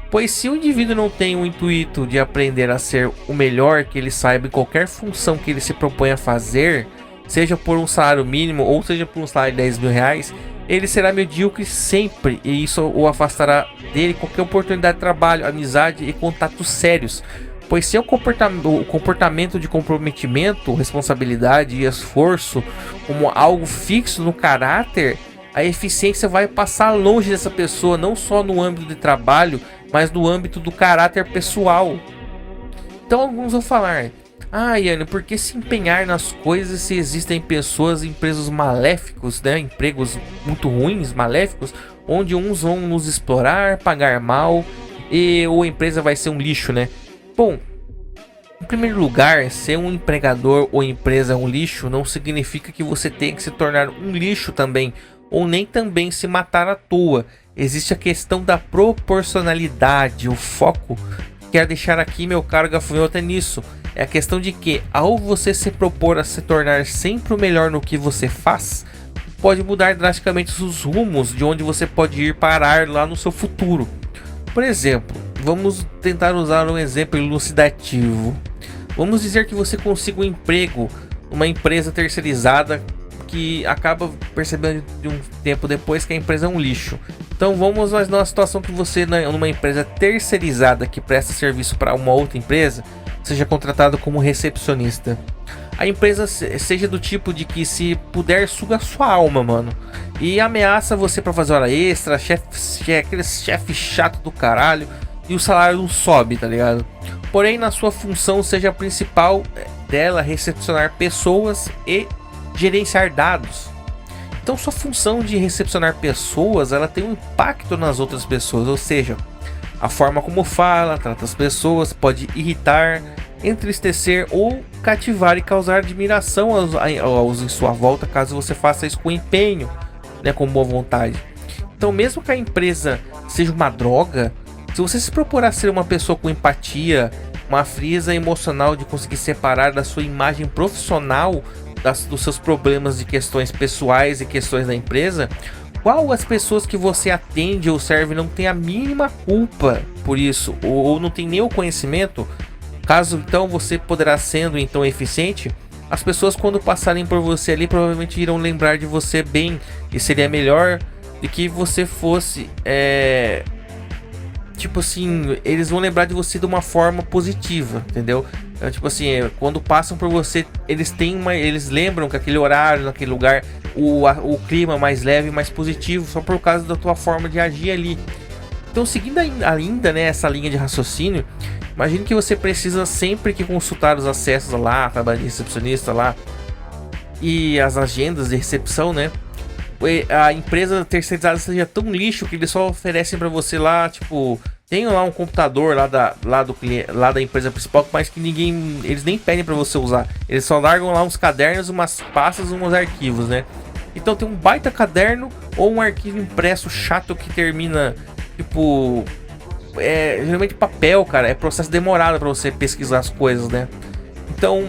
Pois se o indivíduo não tem o intuito de aprender a ser o melhor que ele saiba em qualquer função que ele se propõe a fazer, seja por um salário mínimo ou seja por um salário de 10 mil reais, ele será medíocre sempre, e isso o afastará dele qualquer oportunidade de trabalho, amizade e contatos sérios. Pois se o comportamento de comprometimento, responsabilidade e esforço como algo fixo no caráter, a eficiência vai passar longe dessa pessoa, não só no âmbito de trabalho, mas no âmbito do caráter pessoal. Então alguns vão falar: Iane, por que se empenhar nas coisas se existem pessoas, empregos maléficos, né? Empregos muito ruins, maléficos, onde uns vão nos explorar, pagar mal, ou a empresa vai ser um lixo, né? Bom, em primeiro lugar, ser um empregador ou empresa um lixo não significa que você tenha que se tornar um lixo também, ou nem também se matar à toa. Existe a questão da proporcionalidade, o foco. Quero deixar aqui, meu caro gafanhoto, é nisso. É a questão de que, ao você se propor a se tornar sempre o melhor no que você faz, pode mudar drasticamente os rumos de onde você pode ir parar lá no seu futuro. Por exemplo, vamos tentar usar um exemplo elucidativo. Vamos dizer que você consiga um emprego numa empresa terceirizada que acaba percebendo de um tempo depois que a empresa é um lixo. Então vamos numa situação que você, numa empresa terceirizada que presta serviço para uma outra empresa, seja contratado como recepcionista. A empresa seja do tipo de que, se puder, suga sua alma, mano, e ameaça você para fazer hora extra, aquele chefe chato do caralho, e o salário não sobe, tá ligado? Porém, na sua função seja a principal dela recepcionar pessoas e gerenciar dados. Então sua função de recepcionar pessoas, ela tem um impacto nas outras pessoas, ou seja, a forma como fala, trata as pessoas pode irritar, entristecer ou cativar e causar admiração aos em sua volta, caso você faça isso com empenho, né, com boa vontade. Então, mesmo que a empresa seja uma droga, se você se propor a ser uma pessoa com empatia, uma frieza emocional de conseguir separar da sua imagem profissional dos seus problemas de questões pessoais e questões da empresa, qual as pessoas que você atende ou serve não tem a mínima culpa por isso, ou não tem nem o conhecimento. Caso então você poderá sendo então eficiente, as pessoas, quando passarem por você ali, provavelmente irão lembrar de você bem, e seria melhor de que você fosse tipo assim, eles vão lembrar de você de uma forma positiva, entendeu? Então, tipo assim, quando passam por você, eles lembram que aquele horário, naquele lugar, o clima mais leve, mais positivo, só por causa da tua forma de agir ali. Então, seguindo ainda, né, essa linha de raciocínio, imagine que você precisa sempre que consultar os acessos lá, trabalho de recepcionista lá, e as agendas de recepção, né? A empresa terceirizada seja tão lixo que eles só oferecem para você lá, tipo, tem lá um computador lá da empresa principal, mas que eles nem pedem para você usar. Eles só largam lá uns cadernos, umas pastas, uns arquivos, né? Então tem um baita caderno ou um arquivo impresso chato que termina, tipo, geralmente papel, cara, é processo demorado para você pesquisar as coisas, né? Então,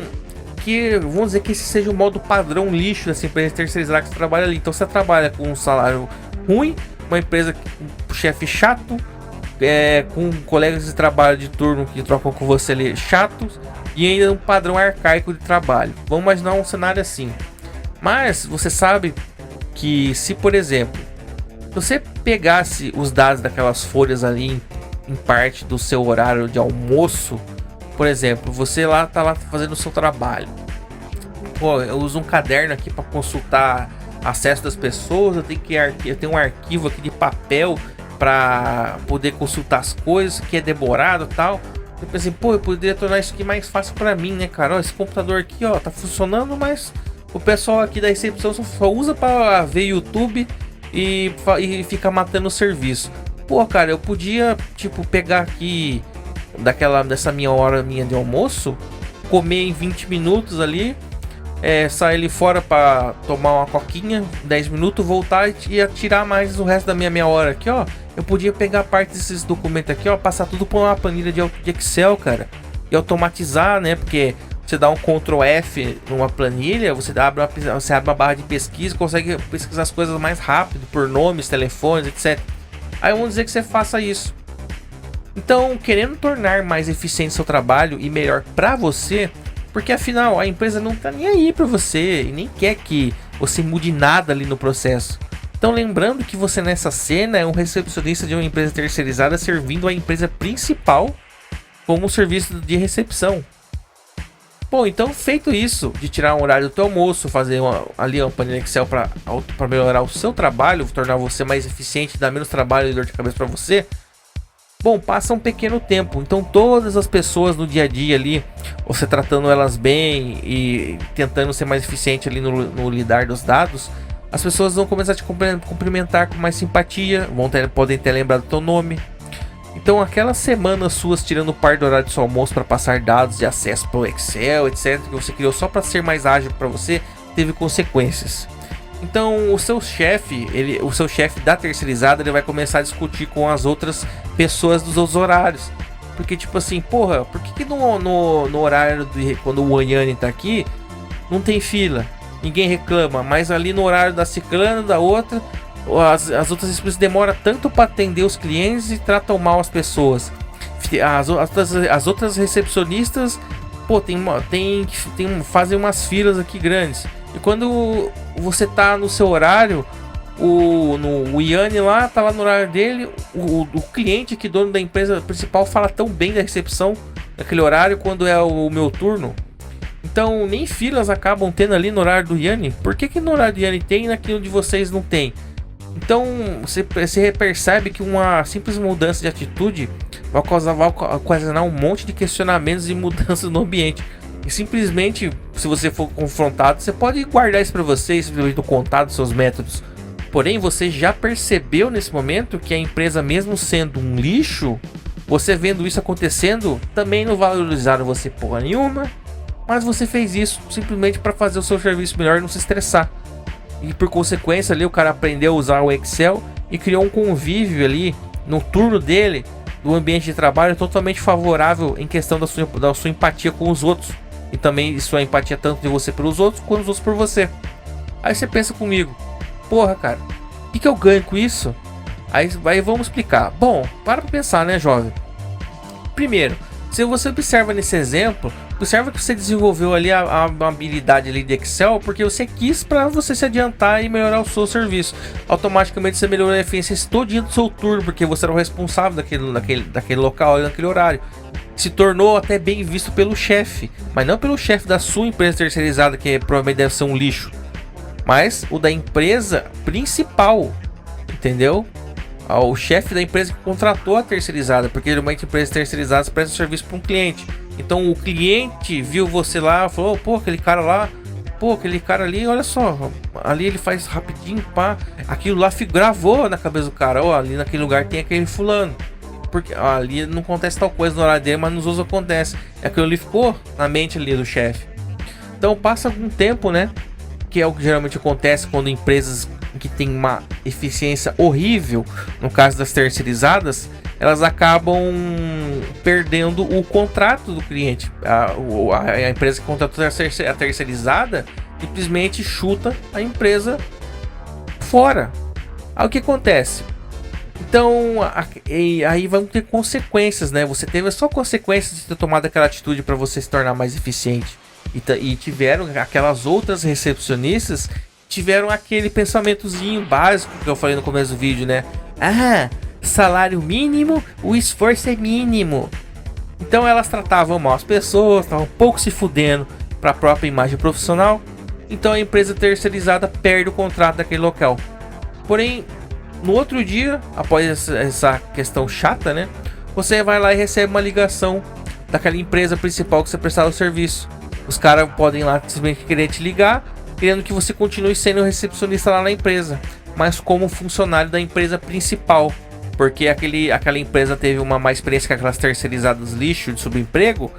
vamos dizer que esse seja o modo padrão lixo dessa empresa terceirizada que você trabalha ali. Então você trabalha com um salário ruim, uma empresa com chefe chato, com colegas de trabalho de turno que trocam com você ali chatos, e ainda um padrão arcaico de trabalho. Vamos imaginar um cenário assim. Mas você sabe que, se por exemplo, você pegasse os dados daquelas folhas ali em parte do seu horário de almoço, por exemplo, você tá lá fazendo o seu trabalho. Pô, eu uso um caderno aqui para consultar acesso das pessoas, eu tenho um arquivo aqui de papel para poder consultar as coisas, que é demorado e tal. Eu pensei, pô, eu poderia tornar isso aqui mais fácil para mim, né, cara? Ó, esse computador aqui, ó, tá funcionando, mas o pessoal aqui da recepção só usa para ver YouTube e ficar matando o serviço. Pô, cara, eu podia, tipo, pegar aqui dessa minha hora de almoço, comer em 20 minutos ali, sair ali fora para tomar uma coquinha, 10 minutos, voltar e tirar mais o resto da minha meia hora aqui, ó. Eu podia pegar parte desses documentos aqui, ó, passar tudo por uma planilha de Excel, cara, e automatizar, né? Porque você dá um Ctrl F numa planilha, você abre uma barra de pesquisa, consegue pesquisar as coisas mais rápido, por nomes, telefones, etc. Aí vamos dizer que você faça isso. Então, querendo tornar mais eficiente seu trabalho e melhor para você, porque afinal a empresa não tá nem aí para você e nem quer que você mude nada ali no processo. Então, lembrando que você nessa cena é um recepcionista de uma empresa terceirizada servindo a empresa principal como serviço de recepção. Bom, então feito isso, de tirar um horário do teu almoço, fazer uma planilha Excel para melhorar o seu trabalho, tornar você mais eficiente, dar menos trabalho e dor de cabeça para você. Bom, passa um pequeno tempo, então todas as pessoas no dia a dia ali, você tratando elas bem e tentando ser mais eficiente ali no lidar dos dados, as pessoas vão começar a te cumprimentar com mais simpatia, podem ter lembrado do teu nome. Então aquelas semanas suas tirando parte do horário do seu almoço para passar dados de acesso para o Excel, etc, que você criou só para ser mais ágil para você, teve consequências. Então o seu chefe da terceirizada, ele vai começar a discutir com as outras pessoas dos outros horários. Porque tipo assim, porra, por que no horário quando o Wanyane tá aqui, não tem fila? ninguém reclama, mas ali no horário da ciclana, da outra, as outras empresas demoram tanto para atender os clientes e tratam mal as pessoas. As outras recepcionistas, pô, fazem umas filas aqui grandes. E quando você tá no seu horário, o Yanni lá tá lá no horário dele, o cliente, que dono da empresa principal, fala tão bem da recepção naquele horário quando é o meu turno. Então nem filas acabam tendo ali no horário do Yanni. Por que no horário do Yanni tem e naquilo de vocês não tem? Então você percebe que uma simples mudança de atitude vai ocasionar um monte de questionamentos e mudanças no ambiente. E simplesmente, se você for confrontado, você pode guardar isso para você, simplesmente contar dos seus métodos. Porém, você já percebeu nesse momento que a empresa, mesmo sendo um lixo, você vendo isso acontecendo, também não valorizaram você porra nenhuma, mas você fez isso simplesmente para fazer o seu serviço melhor e não se estressar. E por consequência ali o cara aprendeu a usar o Excel e criou um convívio ali no turno dele, do ambiente de trabalho totalmente favorável em questão da sua empatia com os outros. E também sua empatia tanto de você pelos outros, quanto os outros por você. Aí você pensa comigo, porra cara, o que eu ganho com isso? Aí vamos explicar. Bom, para pensar, né, jovem? Primeiro, se você observa nesse exemplo, observa que você desenvolveu ali a habilidade ali de Excel porque você quis, para você se adiantar e melhorar o seu serviço. Automaticamente você melhorou a eficiência todinha do seu turno, porque você era o responsável daquele local, naquele horário. Se tornou até bem visto pelo chefe, mas não pelo chefe da sua empresa terceirizada, que provavelmente deve ser um lixo, mas o da empresa principal, entendeu? O chefe da empresa que contratou a terceirizada, porque geralmente empresas terceirizadas prestam serviço para um cliente. Então o cliente viu você lá, falou, pô, aquele cara lá, pô, aquele cara ali, olha só, ali ele faz rapidinho, pá, aquilo lá gravou na cabeça do cara, ó, ali naquele lugar tem aquele fulano, porque ali não acontece tal coisa no horário dele, mas nos outros acontece. Aquilo ali ficou na mente ali do chefe. Então passa algum tempo, né, que é o que geralmente acontece quando empresas que tem uma eficiência horrível, no caso das terceirizadas, elas acabam perdendo o contrato do cliente. A empresa que contratou a terceirizada simplesmente chuta a empresa fora. Aí o que acontece? Então aí vão ter consequências, né? Você teve só consequências de ter tomado aquela atitude para você se tornar mais eficiente. E tiveram aquelas outras recepcionistas, tiveram aquele pensamentozinho básico que eu falei no começo do vídeo, né? Ah, salário mínimo, o esforço é mínimo. Então elas tratavam mal as pessoas, estavam um pouco se fudendo para a própria imagem profissional. Então a empresa terceirizada perde o contrato daquele local. Porém, no outro dia, após essa questão chata, né? Você vai lá e recebe uma ligação daquela empresa principal que você prestava o serviço. Os caras podem lá simplesmente querer te ligar, querendo que você continue sendo recepcionista lá na empresa, mas como funcionário da empresa principal, porque aquela empresa teve uma má experiência com aquelas terceirizadas lixo de subemprego.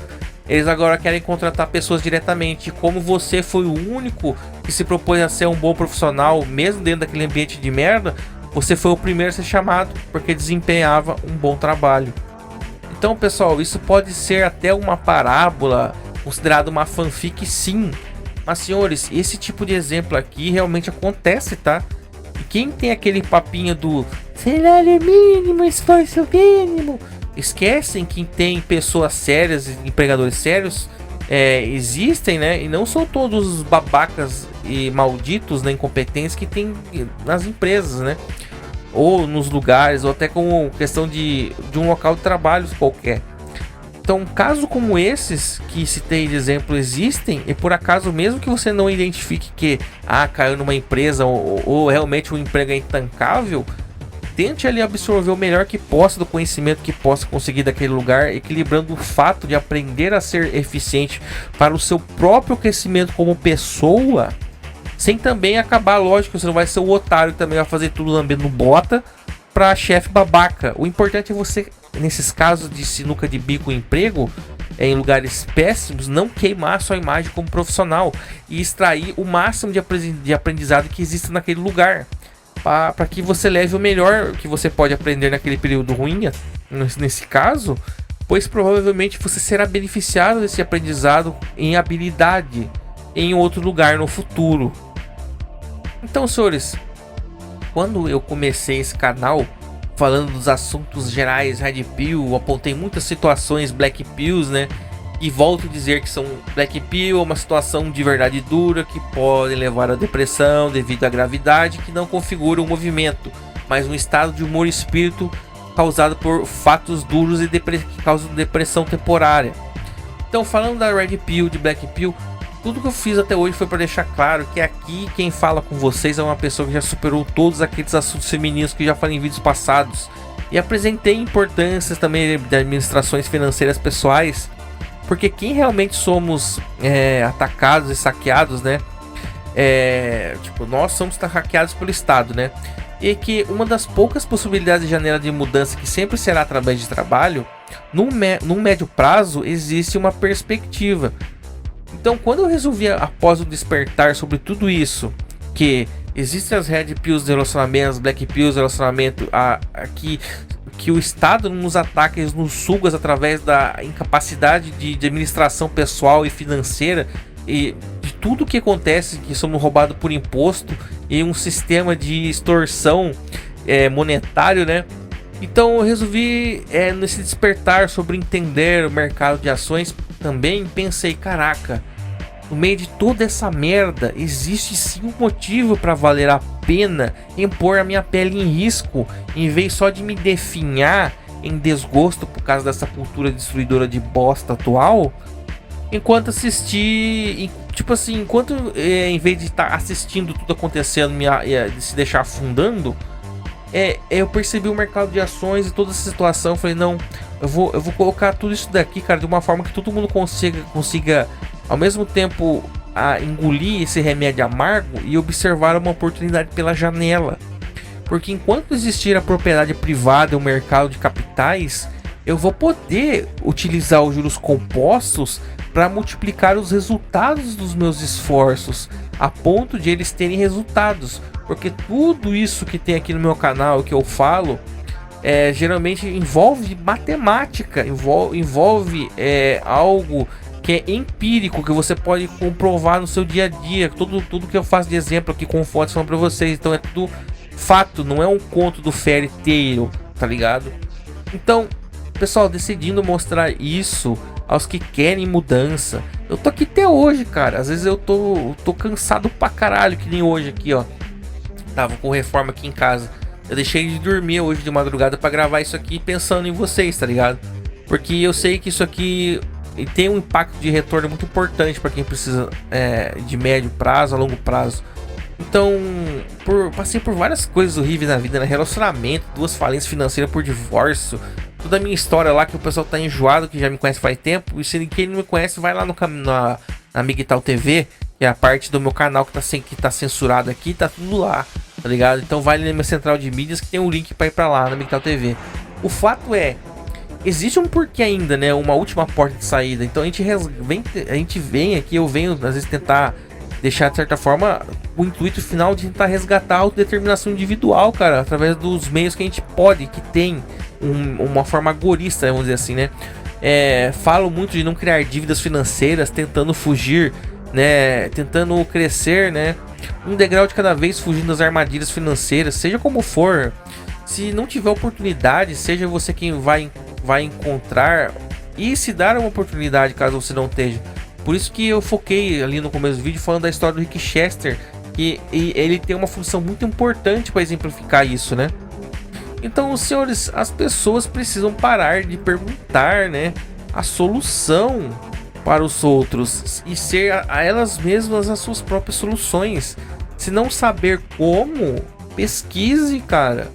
Eles agora querem contratar pessoas diretamente. Como você foi o único que se propôs a ser um bom profissional, mesmo dentro daquele ambiente de merda, você foi o primeiro a ser chamado, porque desempenhava um bom trabalho. Então, pessoal, isso pode ser até uma parábola, considerado uma fanfic, sim. Mas, senhores, esse tipo de exemplo aqui realmente acontece, tá? E quem tem aquele papinho do salário mínimo, esforço mínimo, esquecem que tem pessoas sérias, empregadores sérios, existem, né? E não são todos os babacas e malditos, né, incompetentes que tem nas empresas, né? Ou nos lugares, ou até com questão de um local de trabalho qualquer. Então, casos como esses que citei de exemplo existem, e por acaso mesmo que você não identifique que caiu numa empresa ou realmente o emprego é intancável, tente ali absorver o melhor que possa do conhecimento que possa conseguir daquele lugar, equilibrando o fato de aprender a ser eficiente para o seu próprio crescimento como pessoa, sem também acabar, lógico, você não vai ser o otário que também vai fazer tudo lambendo bota para chefe babaca. O importante é você, nesses casos de sinuca de bico emprego, em lugares péssimos, não queimar sua imagem como profissional e extrair o máximo de aprendizado que existe naquele lugar, para que você leve o melhor que você pode aprender naquele período ruim, nesse caso, pois provavelmente você será beneficiado desse aprendizado em habilidade, em outro lugar no futuro. Então, senhores, quando eu comecei esse canal falando dos assuntos gerais Red Pill, apontei muitas situações Black Pills, né? E volto a dizer que são Black Pill é uma situação de verdade dura que pode levar à depressão devido à gravidade, que não configura um movimento, mas um estado de humor e espírito causado por fatos duros e que causam depressão temporária. Então, falando da Red Pill, de Black Pill, tudo que eu fiz até hoje foi para deixar claro que aqui quem fala com vocês é uma pessoa que já superou todos aqueles assuntos femininos que já falei em vídeos passados, e apresentei importâncias também de administrações financeiras pessoais, porque quem realmente somos atacados e saqueados, né? Tipo, nós somos hackeados pelo Estado, né? E que uma das poucas possibilidades de janela de mudança, que sempre será através de trabalho, num médio prazo existe uma perspectiva. Então, quando eu resolvi, após o despertar sobre tudo isso, que existem as Red Pills de relacionamento, as Black Pills de relacionamento, que o Estado nos ataca e nos suga através da incapacidade de administração pessoal e financeira, e de tudo que acontece, que somos roubados por imposto e um sistema de extorsão monetário, né? Então eu resolvi, nesse despertar sobre entender o mercado de ações, também pensei, caraca, no meio de toda essa merda, existe sim um motivo para valer a pena em pôr a minha pele em risco, em vez só de me definhar em desgosto por causa dessa cultura destruidora de bosta atual, enquanto assistir, tipo assim, enquanto em vez de estar assistindo tudo acontecendo, de se deixar afundando, eu percebi o mercado de ações e toda essa situação. Falei, não, eu vou colocar tudo isso daqui, cara, de uma forma que todo mundo consiga ao mesmo tempo engolir esse remédio amargo e observar uma oportunidade pela janela. Porque enquanto existir a propriedade privada e o mercado de capitais, eu vou poder utilizar os juros compostos para multiplicar os resultados dos meus esforços, a ponto de eles terem resultados. Porque tudo isso que tem aqui no meu canal, que eu falo, geralmente envolve matemática, envolve algo que é empírico, que você pode comprovar no seu dia a dia. Tudo que eu faço de exemplo aqui com fotos falando para vocês, então é tudo fato, não é um conto do fairy tale, tá ligado? Então, pessoal, decidindo mostrar isso aos que querem mudança. Eu tô aqui até hoje, cara. Às vezes eu tô cansado pra caralho, que nem hoje aqui, ó. Tava com reforma aqui em casa. Eu deixei de dormir hoje de madrugada pra gravar isso aqui pensando em vocês, tá ligado? Porque eu sei que isso aqui tem um impacto de retorno muito importante pra quem precisa de médio prazo, a longo prazo. Então, passei por várias coisas horríveis na vida, né? Relacionamento, 2 falências financeiras por divórcio, toda a minha história lá, que o pessoal tá enjoado, que já me conhece faz tempo. E se quem não me conhece, vai lá na Migtal TV, que é a parte do meu canal que tá censurado aqui, tá tudo lá, tá ligado? Então vai ali na minha central de mídias, que tem um link pra ir pra lá, na Migtal TV. O fato existe um porquê ainda, né? Uma última porta de saída. Então a gente vem aqui, eu venho às vezes tentar deixar de certa forma o intuito final de tentar resgatar a autodeterminação individual, cara, através dos meios que a gente pode, que tem uma forma agorista, vamos dizer assim, né? Falo muito de não criar dívidas financeiras, tentando fugir, né? Tentando crescer, né? Um degrau de cada vez, fugindo das armadilhas financeiras, seja como for. Se não tiver oportunidade, seja você quem vai encontrar e se dar uma oportunidade caso você não esteja. Por isso que eu foquei ali no começo do vídeo falando da história do Rick Chester, que ele tem uma função muito importante para exemplificar isso, né? Então, senhores, as pessoas precisam parar de perguntar, né, a solução para os outros e ser a elas mesmas as suas próprias soluções. Se não saber como, pesquise, cara.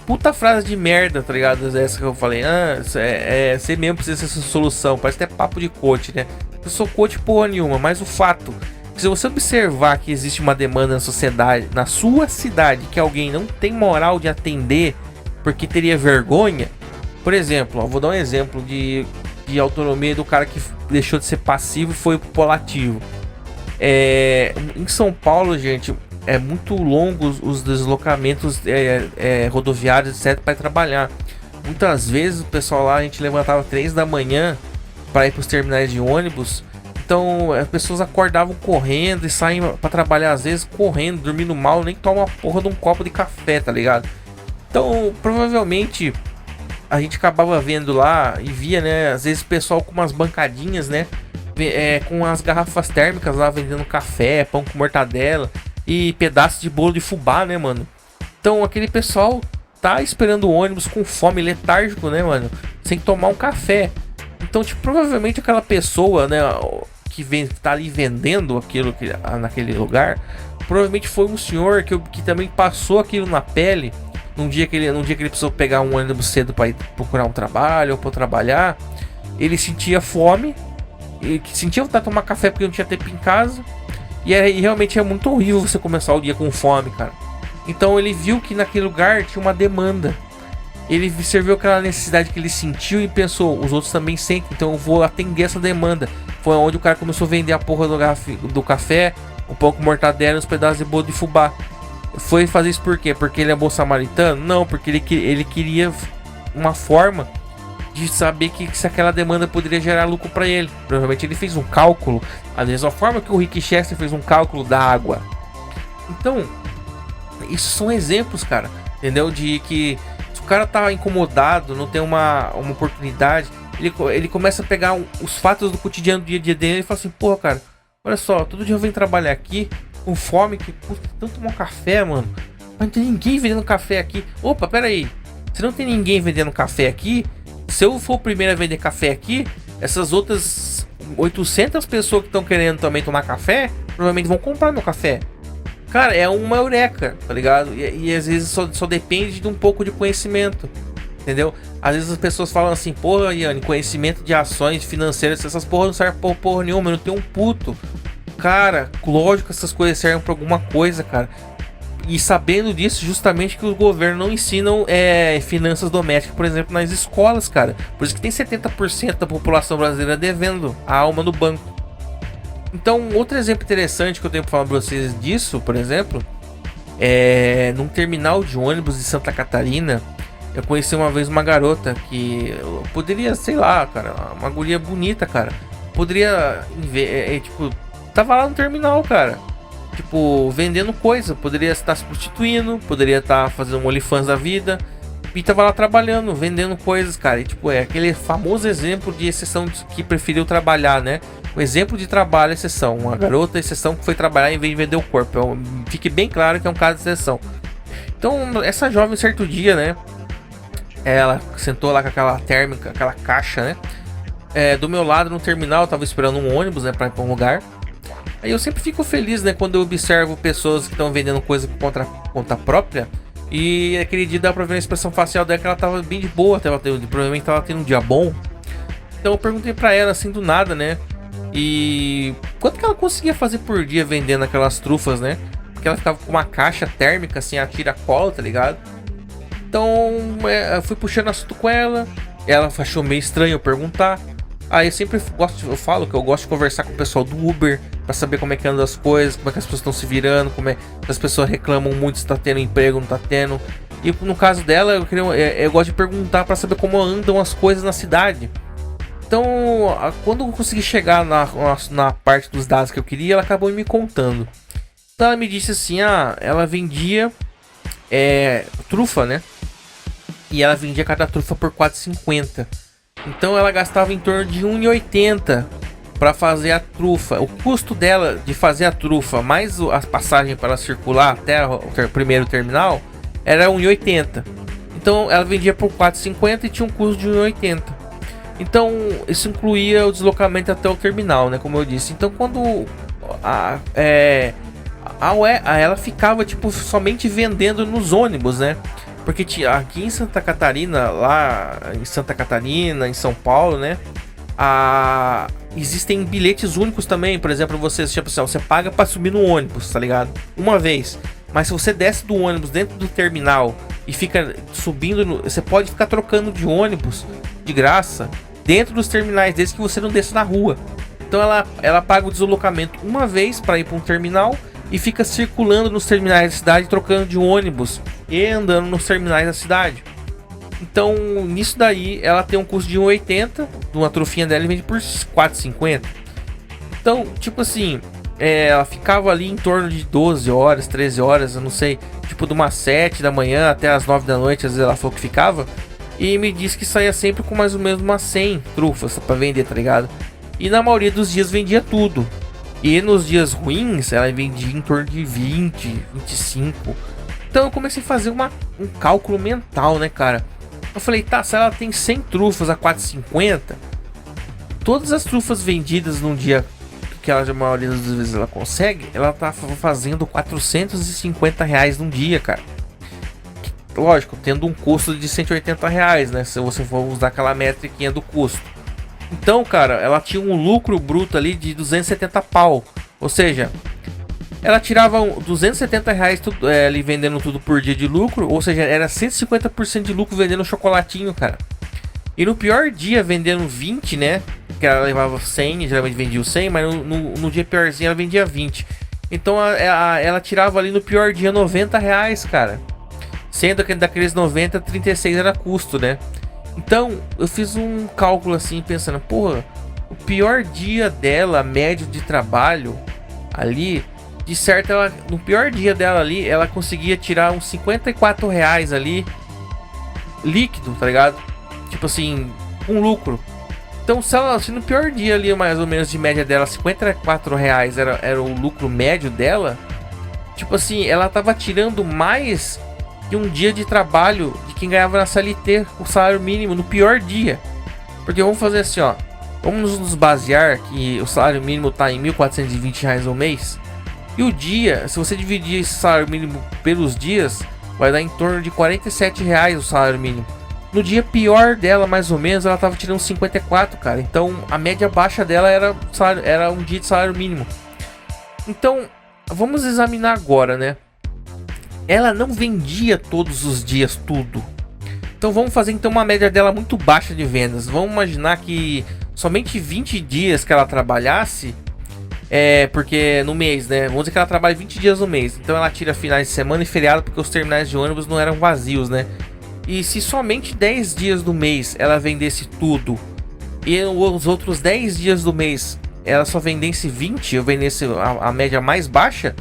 Puta frase de merda, tá ligado? Essa que eu falei, você mesmo precisa ser sua solução. Parece até papo de coach, né? Eu sou coach porra nenhuma, mas o fato que se você observar que existe uma demanda na sociedade, na sua cidade, que alguém não tem moral de atender porque teria vergonha. Por exemplo, vou dar um exemplo de autonomia do cara que deixou de ser passivo e foi pro polativo. Em São Paulo, gente, é muito longo os deslocamentos rodoviários, etc, para trabalhar. Muitas vezes o pessoal lá, a gente levantava 3 da manhã para ir para os terminais de ônibus. Então as pessoas acordavam correndo e saíam pra trabalhar às vezes correndo, dormindo mal, nem tomam uma porra de um copo de café, tá ligado? Então provavelmente a gente acabava vendo lá e via, né, às vezes o pessoal com umas bancadinhas, né, com as garrafas térmicas lá vendendo café, pão com mortadela e pedaços de bolo de fubá, né, mano? Então aquele pessoal tá esperando o ônibus com fome, letárgico, né, mano, sem tomar um café. Então, tipo, provavelmente aquela pessoa, né, que tá ali vendendo aquilo naquele lugar, provavelmente foi um senhor que também passou aquilo na pele. Num dia que ele precisou pegar um ônibus cedo para ir procurar um trabalho ou para trabalhar, ele sentia fome, e sentia vontade de tomar café porque não tinha tempo em casa, e realmente é muito horrível você começar o dia com fome, cara. Então ele viu que naquele lugar tinha uma demanda. Ele observou aquela necessidade que ele sentiu e pensou, os outros também sentem, então eu vou atender essa demanda. Foi onde o cara começou a vender a porra do café, um pão com mortadela e uns pedaços de bolo de fubá. Foi fazer isso por quê? Porque ele é bom samaritano? Não, porque ele queria uma forma de saber que se aquela demanda poderia gerar lucro para ele. Provavelmente ele fez um cálculo, da mesma forma que o Rick Chester fez um cálculo da água. Então, isso são exemplos, cara, entendeu? De que se o cara tá incomodado, não tem uma oportunidade, ele começa a pegar os fatos do cotidiano do dia a dia dele e fala assim, porra, cara, olha só, todo dia eu venho trabalhar aqui com fome, que custa tanto tomar um café, mano. Mas não tem ninguém vendendo café aqui. Opa, pera aí. Se não tem ninguém vendendo café aqui, se eu for o primeiro a vender café aqui, essas outras 800 pessoas que estão querendo também tomar café, provavelmente vão comprar meu café. Cara, é uma eureka, tá ligado? E às vezes só depende de um pouco de conhecimento, entendeu? Às vezes as pessoas falam assim, porra, Yanni, conhecimento de ações financeiras, essas porra não servem pra porra nenhuma, eu não tenho um puto. Cara, lógico que essas coisas servem pra alguma coisa, cara. E sabendo disso, justamente que os governos não ensinam finanças domésticas, por exemplo, nas escolas, cara. Por isso que tem 70% da população brasileira devendo a alma no banco. Então, outro exemplo interessante que eu tenho pra falar pra vocês disso, por exemplo, é num terminal de ônibus de Santa Catarina. Eu conheci uma vez uma garota que poderia, sei lá, cara, uma guria bonita, cara. Poderia, tipo, tava lá no terminal, cara. Tipo, vendendo coisa. Poderia estar se prostituindo, poderia estar fazendo um OnlyFans da vida. E tava lá trabalhando, vendendo coisas, cara. E tipo, é aquele famoso exemplo de exceção que preferiu trabalhar, né? O exemplo de trabalho, exceção. Uma garota, exceção, que foi trabalhar em vez de vender o corpo. Fique bem claro que é um caso de exceção. Então, essa jovem, certo dia, né? Ela sentou lá com aquela térmica, aquela caixa, né? Do meu lado, no terminal, eu tava esperando um ônibus, né? Pra ir pra um lugar. Aí eu sempre fico feliz, né? Quando eu observo pessoas que estão vendendo coisa por conta própria. E aquele dia dá pra ver a expressão facial dela que ela tava bem de boa. Provavelmente tava tendo um dia bom. Então eu perguntei pra ela, assim, do nada, né? E quanto que ela conseguia fazer por dia vendendo aquelas trufas, né? Porque ela ficava com uma caixa térmica, assim, a tira-cola, tá ligado? Então eu fui puxando assunto com ela. Ela achou meio estranho eu perguntar. Aí eu falo que eu gosto de conversar com o pessoal do Uber pra saber como é que andam as coisas, como é que as pessoas estão se virando, como é que as pessoas reclamam muito se tá tendo emprego, não tá tendo. E no caso dela, eu gosto de perguntar pra saber como andam as coisas na cidade. Então, quando eu consegui chegar na parte dos dados que eu queria, ela acabou me contando. Então ela me disse assim, ela vendia trufa, né? E ela vendia cada trufa por R$4,50. Então ela gastava em torno de R$1,80 para fazer a trufa. O custo dela de fazer a trufa mais a passagem para ela circular até o primeiro terminal era R$1,80. Então ela vendia por R$4,50 e tinha um custo de R$1,80. Então isso incluía o deslocamento até o terminal, né? Como eu disse. Então quando ela ficava tipo somente vendendo nos ônibus, né? Porque aqui em Santa Catarina, lá em Santa Catarina, em São Paulo, né? Existem bilhetes únicos também. Por exemplo, você paga para subir no ônibus, tá ligado? Uma vez. Mas se você desce do ônibus dentro do terminal e fica subindo, você pode ficar trocando de ônibus de graça dentro dos terminais, desde que você não desça na rua. Então ela paga o deslocamento uma vez para ir para um terminal e fica circulando nos terminais da cidade, trocando de ônibus e andando nos terminais da cidade. Então, nisso daí, ela tem um custo de R$1,80, de uma trufinha dela e vende por R$4,50. Então, tipo assim, ela ficava ali em torno de 12 horas, 13 horas, eu não sei, tipo de umas 7 da manhã até as 9 da noite, às vezes ela falou que ficava. E me disse que saía sempre com mais ou menos umas 100 trufas pra vender, tá ligado? E na maioria dos dias vendia tudo. E nos dias ruins, ela vendia em torno de 20, 25. Então eu comecei a fazer um cálculo mental, né, cara? Eu falei, tá, se ela tem 100 trufas a 4,50, todas as trufas vendidas num dia que ela, a maioria das vezes ela consegue, ela tá fazendo R$450 num dia, cara. Lógico, tendo um custo de R$180, né? Se você for usar aquela métrica do custo. Então, cara, ela tinha um lucro bruto ali de 270 pau. Ou seja, ela tirava R$270 ali vendendo tudo por dia de lucro. Ou seja, era 150% de lucro vendendo chocolatinho, cara. E no pior dia vendendo 20, né? Que ela levava 100, geralmente vendia o 100, mas no dia piorzinho ela vendia 20. Então ela tirava ali no pior dia R$90, cara. Sendo que daqueles 90, 36 era custo, né? Então, eu fiz um cálculo assim, pensando, porra, o pior dia dela, médio de trabalho, ali, de certo, no pior dia dela ali, ela conseguia tirar uns R$54 ali, líquido, tá ligado? Tipo assim, um lucro. Então, se no pior dia ali, mais ou menos de média dela, R$54 era o lucro médio dela, tipo assim, ela tava tirando mais de um dia de trabalho de quem ganhava na CLT, o salário mínimo, no pior dia. Porque vamos fazer assim, ó. Vamos nos basear que o salário mínimo tá em R$1.420 ao mês. E o dia, se você dividir esse salário mínimo pelos dias, vai dar em torno de R$47 o salário mínimo. No dia pior dela, mais ou menos, ela tava tirando 54, cara. Então, a média baixa dela era um dia de salário mínimo. Então, vamos examinar agora, né? Ela não vendia todos os dias tudo. Então vamos fazer então uma média dela muito baixa de vendas. Vamos imaginar que somente 20 dias que ela trabalhasse, porque no mês, né? Vamos dizer que ela trabalha 20 dias no mês. Então ela tira finais de semana e feriado porque os terminais de ônibus não eram vazios, né? E se somente 10 dias do mês ela vendesse tudo e os outros 10 dias do mês ela só vendesse 20, ou vendesse a média mais baixa,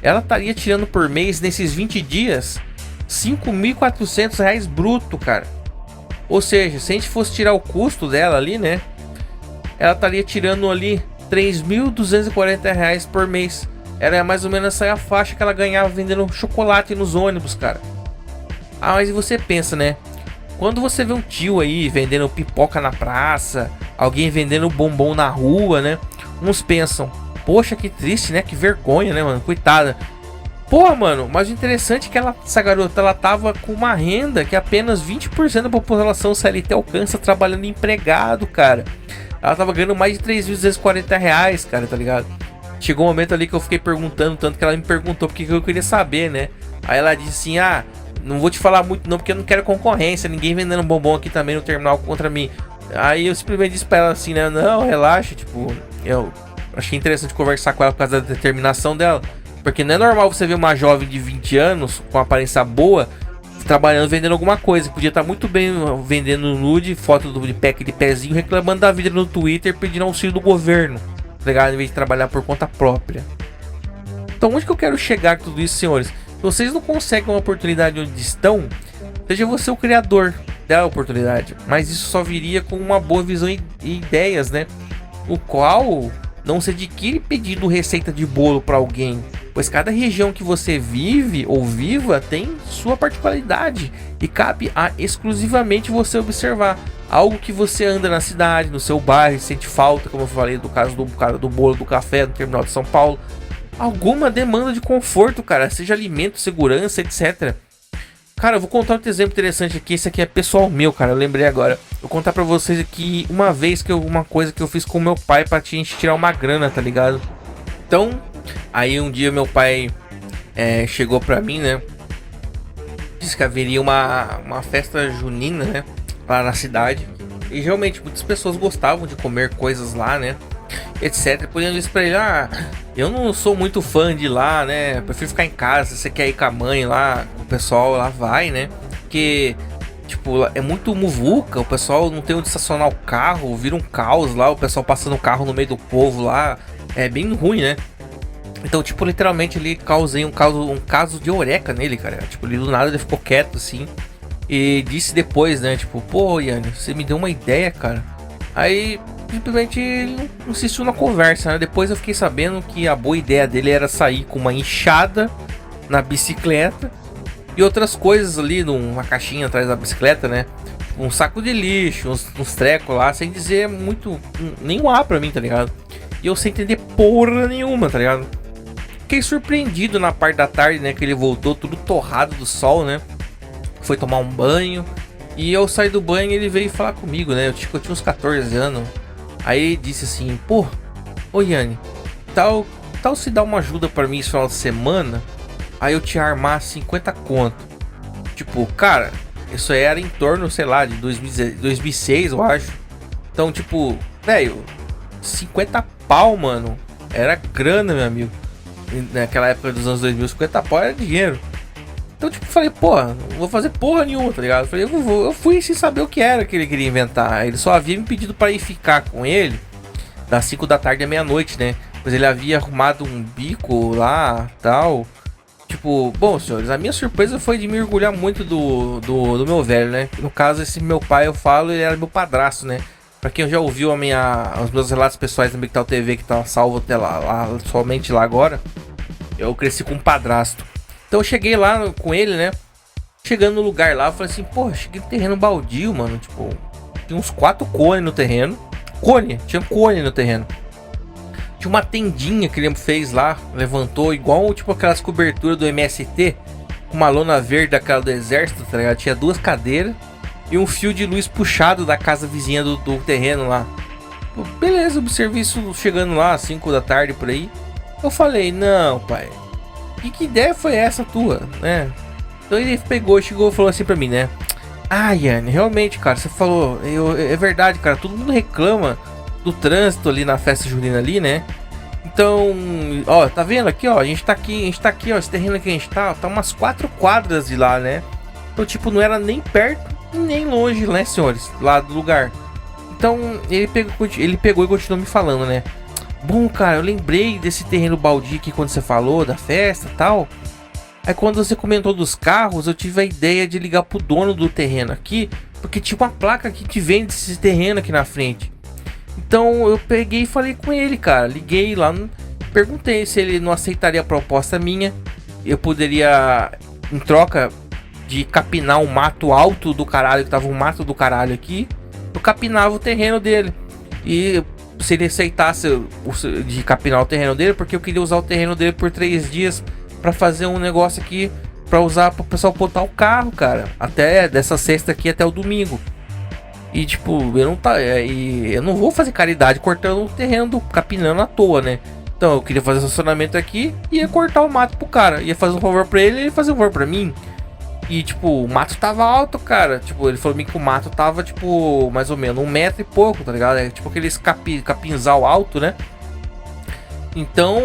ela estaria tirando por mês, nesses 20 dias, R$5.400 bruto, cara. Ou seja, se a gente fosse tirar o custo dela ali, né? Ela estaria tirando ali R$3.240 por mês. Era mais ou menos essa a faixa que ela ganhava vendendo chocolate nos ônibus, cara. Ah, mas você pensa, né? Quando você vê um tio aí vendendo pipoca na praça, alguém vendendo bombom na rua, né? Uns pensam, poxa, que triste, né? Que vergonha, né, mano? Coitada. Pô, mano, mas o interessante é que essa garota, ela tava com uma renda que apenas 20% da população CLT alcança trabalhando empregado, cara. Ela tava ganhando mais de R$3.240, cara, tá ligado? Chegou um momento ali que eu fiquei perguntando, tanto que ela me perguntou porque eu queria saber, né? Aí ela disse assim, não vou te falar muito não, porque eu não quero concorrência, ninguém vendendo bombom aqui também no terminal contra mim. Aí eu simplesmente disse pra ela assim, né? Não, relaxa, tipo, eu achei interessante conversar com ela por causa da determinação dela. Porque não é normal você ver uma jovem de 20 anos com aparência boa trabalhando, vendendo alguma coisa. Podia estar muito bem vendendo nude, foto de pack de pezinho, reclamando da vida no Twitter, pedindo auxílio do governo, tá ligado? Em vez de trabalhar por conta própria. Então onde que eu quero chegar com tudo isso, senhores? Se vocês não conseguem uma oportunidade onde estão, seja você o criador da oportunidade. Mas isso só viria com uma boa visão e ideias, né? O qual não se adquire pedindo receita de bolo para alguém, pois cada região que você vive ou viva tem sua particularidade e cabe a exclusivamente você observar algo que você anda na cidade, no seu bairro, sente falta, como eu falei do caso do cara do bolo do café no terminal de São Paulo, alguma demanda de conforto, cara, seja alimento, segurança, etc. Cara, eu vou contar outro exemplo interessante aqui. Esse aqui é pessoal meu, cara. Eu lembrei agora. Vou contar pra vocês aqui uma coisa que eu fiz com meu pai pra gente tirar uma grana, tá ligado? Então, aí um dia meu pai chegou pra mim, né? Disse que haveria uma festa junina, né? Lá na cidade. E realmente muitas pessoas gostavam de comer coisas lá, né? Etc. Podendo dizer pra ele, eu não sou muito fã de ir lá, né? Prefiro ficar em casa. Se você quer ir com a mãe lá, o pessoal lá vai, né? Porque, tipo, é muito muvuca. O pessoal não tem onde estacionar o carro, vira um caos lá. O pessoal passando o carro no meio do povo lá. é bem ruim, né? Então, tipo, literalmente ele causei um caso de eureka nele, cara. Tipo, ele do nada ele ficou quieto assim e disse depois, né? Tipo, pô, Yanni, você me deu uma ideia, cara. Aí simplesmente ele não insistiu na conversa, né? Depois eu fiquei sabendo que a boa ideia dele era sair com uma enxada na bicicleta e outras coisas ali numa caixinha atrás da bicicleta, né? Um saco de lixo, uns trecos lá, sem dizer muito, nenhum A pra mim, tá ligado? E eu sem entender porra nenhuma, tá ligado? Fiquei surpreendido na parte da tarde, né? Que ele voltou tudo torrado do sol, né? Foi tomar um banho. E eu saí do banho e ele veio falar comigo, né? Eu tinha uns 14 anos. Aí ele disse assim, pô, ô Yanni, tal se dá uma ajuda pra mim esse final de semana, aí eu te armar 50 conto. Tipo, cara, isso aí era em torno, sei lá, de 2006, eu acho. Então, tipo, velho, 50 pau, mano, era grana, meu amigo. Naquela época dos anos 2000, 50 pau era dinheiro. Então, tipo, falei, porra, não vou fazer porra nenhuma, tá ligado? Falei, eu fui sem saber o que era que ele queria inventar. Ele só havia me pedido pra ir ficar com ele das 5 da tarde à meia-noite, né? Pois ele havia arrumado um bico lá, tal. Tipo, bom, senhores, a minha surpresa foi de me orgulhar muito do meu velho, né? No caso, esse meu pai, eu falo, ele era meu padrasto, né? Pra quem já ouviu os meus relatos pessoais no Bictal TV, que tá salvo até lá, somente lá agora, eu cresci com um padrasto. Então eu cheguei lá com ele, né? Chegando no lugar lá, eu falei assim, pô, cheguei no terreno baldio, mano. Tipo, tinha uns 4 cones no terreno. Tinha cone no terreno. Tinha uma tendinha que ele fez lá, levantou igual tipo aquelas coberturas do MST, com uma lona verde daquela do exército, tá ligado? Tinha 2 cadeiras e um fio de luz puxado da casa vizinha do terreno lá. Pô, beleza, observei isso chegando lá às 5 da tarde por aí. Eu falei, não, pai, que ideia foi essa tua, né? Então ele chegou e falou assim pra mim, né? Ah, Yanni, realmente, cara, você falou, é verdade, cara, todo mundo reclama do trânsito ali na festa junina ali, né? Então, ó, tá vendo aqui, ó, a gente tá aqui, ó, esse terreno que a gente tá umas 4 quadras de lá, né? Então, tipo, não era nem perto nem longe, né, senhores, lá do lugar. Então, ele pegou e continuou me falando, né? Bom, cara, eu lembrei desse terreno baldio aqui quando você falou da festa e tal. Aí quando você comentou dos carros, eu tive a ideia de ligar pro dono do terreno aqui, porque tinha uma placa aqui que vende esse terreno aqui na frente. Então eu peguei e falei com ele, cara. Liguei lá, perguntei se ele não aceitaria a proposta minha. Eu poderia, em troca de capinar um mato alto do caralho, que tava um mato do caralho aqui, eu capinava o terreno dele. E se ele aceitasse de capinar o terreno dele, porque eu queria usar o terreno dele por 3 dias para fazer um negócio aqui para usar para o pessoal botar o carro, cara, até dessa sexta aqui até o domingo. E tipo, eu não vou fazer caridade cortando o terreno, capinando à toa, né? Então eu queria fazer estacionamento aqui e ia cortar o mato pro cara, ia fazer um favor para ele, ele ia fazer um favor para mim. E tipo, o mato tava alto, cara. Tipo, ele falou que o mato tava, tipo, mais ou menos 1 metro e pouco, tá ligado? É tipo aqueles capinzal alto, né? Então,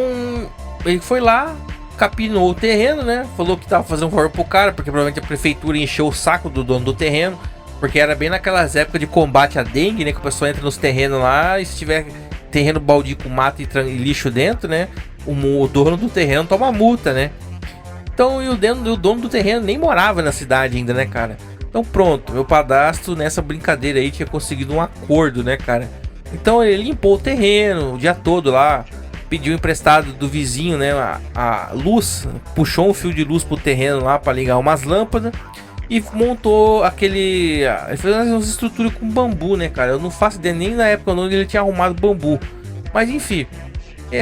ele foi lá, capinou o terreno, né? Falou que tava fazendo um favor pro cara, porque provavelmente a prefeitura encheu o saco do dono do terreno. Porque era bem naquelas épocas de combate à dengue, né? Que o pessoal entra nos terrenos lá e se tiver terreno baldio com mato e lixo dentro, né? O dono do terreno toma multa, né? Então, e o dono do terreno nem morava na cidade ainda, né, cara? Então pronto, meu padrasto nessa brincadeira aí tinha conseguido um acordo, né, cara? Então ele limpou o terreno o dia todo lá, pediu emprestado do vizinho, né, a luz, puxou um fio de luz pro terreno lá para ligar umas lâmpadas e montou ele fez umas estruturas com bambu, né, cara? Eu não faço ideia nem na época onde ele tinha arrumado bambu, mas enfim.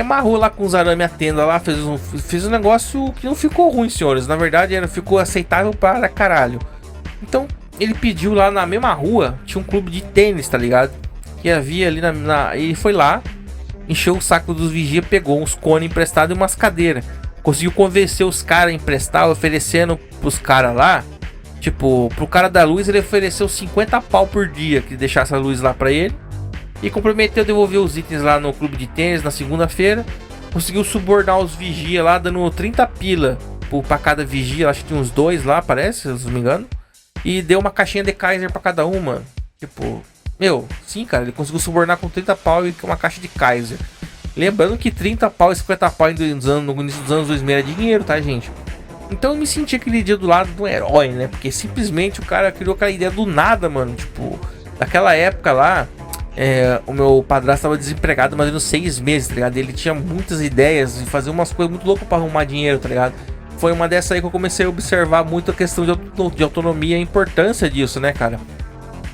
Amarrou lá com os arame a tenda lá, fez um negócio que não ficou ruim, senhores. Na verdade, ficou aceitável para caralho. Então, ele pediu lá na mesma rua, tinha um clube de tênis, tá ligado? Que havia ali ele foi lá, encheu o saco dos vigia, pegou uns cones emprestados e umas cadeiras. Conseguiu convencer os caras a emprestar, oferecendo pros caras lá. Tipo, pro cara da luz, ele ofereceu 50 pau por dia que deixasse a luz lá pra ele. E comprometeu devolver os itens lá no clube de tênis na segunda-feira. Conseguiu subornar os vigia lá, dando 30 pila pra cada vigia. Acho que tinha uns 2 lá, parece, se não me engano. E deu uma caixinha de Kaiser pra cada um, mano. Tipo, sim, cara, ele conseguiu subornar com 30 pau e uma caixa de Kaiser. Lembrando que 30 pau e 50 pau no início dos anos 2000 era dinheiro, tá, gente? Então eu me senti aquele dia do lado do herói, né? Porque simplesmente o cara criou aquela ideia do nada, mano. Tipo, naquela época lá, o meu padrasto tava desempregado mais ou menos 6 meses, tá ligado? Ele tinha muitas ideias de fazer umas coisas muito loucas pra arrumar dinheiro, tá ligado? Foi uma dessas aí que eu comecei a observar muito a questão de autonomia e a importância disso, né, cara?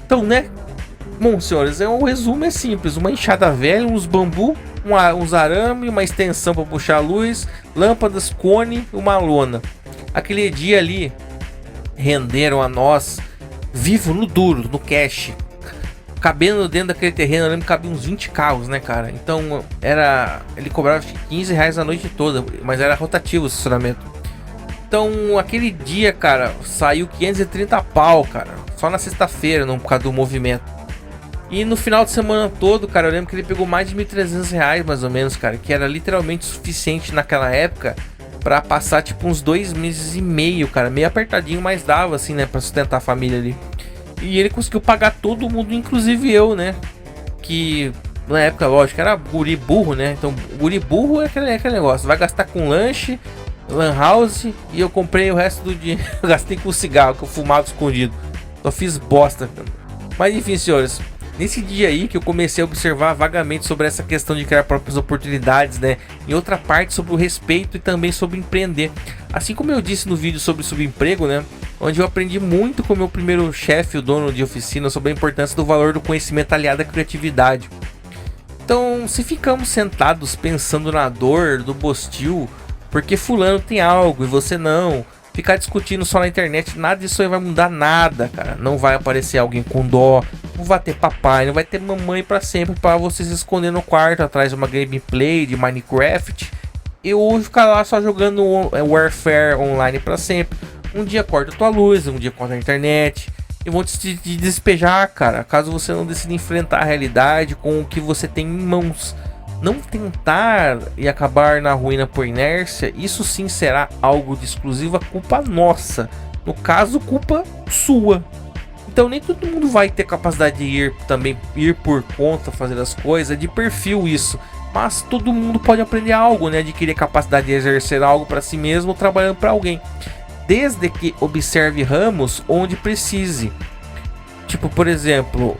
Então, né? Bom, senhores, o resumo é simples. Uma enxada velha, uns bambu, uns arame, uma extensão para puxar a luz, lâmpadas, cone e uma lona. Aquele dia ali renderam a nós, vivo no duro, no cash, cabendo dentro daquele terreno. Eu lembro que cabia uns 20 carros, né, cara? Então ele cobrava R$15 a noite toda, mas era rotativo o estacionamento. Então aquele dia, cara, saiu 530 pau, cara, só na sexta-feira, por causa do movimento. E no final de semana todo, cara, eu lembro que ele pegou mais de R$1.300 mais ou menos, cara, que era literalmente suficiente naquela época pra passar tipo uns 2 meses e meio, cara, meio apertadinho, mas dava assim, né, pra sustentar a família ali. E ele conseguiu pagar todo mundo, inclusive eu, né, que na época, lógico, era guri burro, né, então guri burro é aquele negócio, vai gastar com lanche, lan house, e eu comprei o resto do dinheiro, eu gastei com cigarro, que eu fumava escondido, só fiz bosta, cara. Mas enfim, senhores, nesse dia aí que eu comecei a observar vagamente sobre essa questão de criar próprias oportunidades, né? Em outra parte sobre o respeito e também sobre empreender. Assim como eu disse no vídeo sobre subemprego, né? Onde eu aprendi muito com o meu primeiro chefe, o dono de oficina, sobre a importância do valor do conhecimento aliado à criatividade. Então, se ficamos sentados pensando na dor do bostil, porque fulano tem algo e você não, ficar discutindo só na internet, nada disso aí vai mudar nada, cara. Não vai aparecer alguém com dó, não vai ter papai, não vai ter mamãe pra sempre para você se esconder no quarto atrás de uma gameplay de Minecraft e ou ficar lá só jogando Warfare online pra sempre. Um dia corta a tua luz, um dia corta a internet e vão te despejar, cara, caso você não decida enfrentar a realidade com o que você tem em mãos. Não tentar e acabar na ruína por inércia, isso sim será algo de exclusiva culpa nossa. No caso, culpa sua. Então nem todo mundo vai ter capacidade de ir por conta, fazer as coisas, é de perfil isso. Mas todo mundo pode aprender algo, né? Adquirir capacidade de exercer algo para si mesmo trabalhando para alguém. Desde que observe ramos onde precise. Tipo, por exemplo,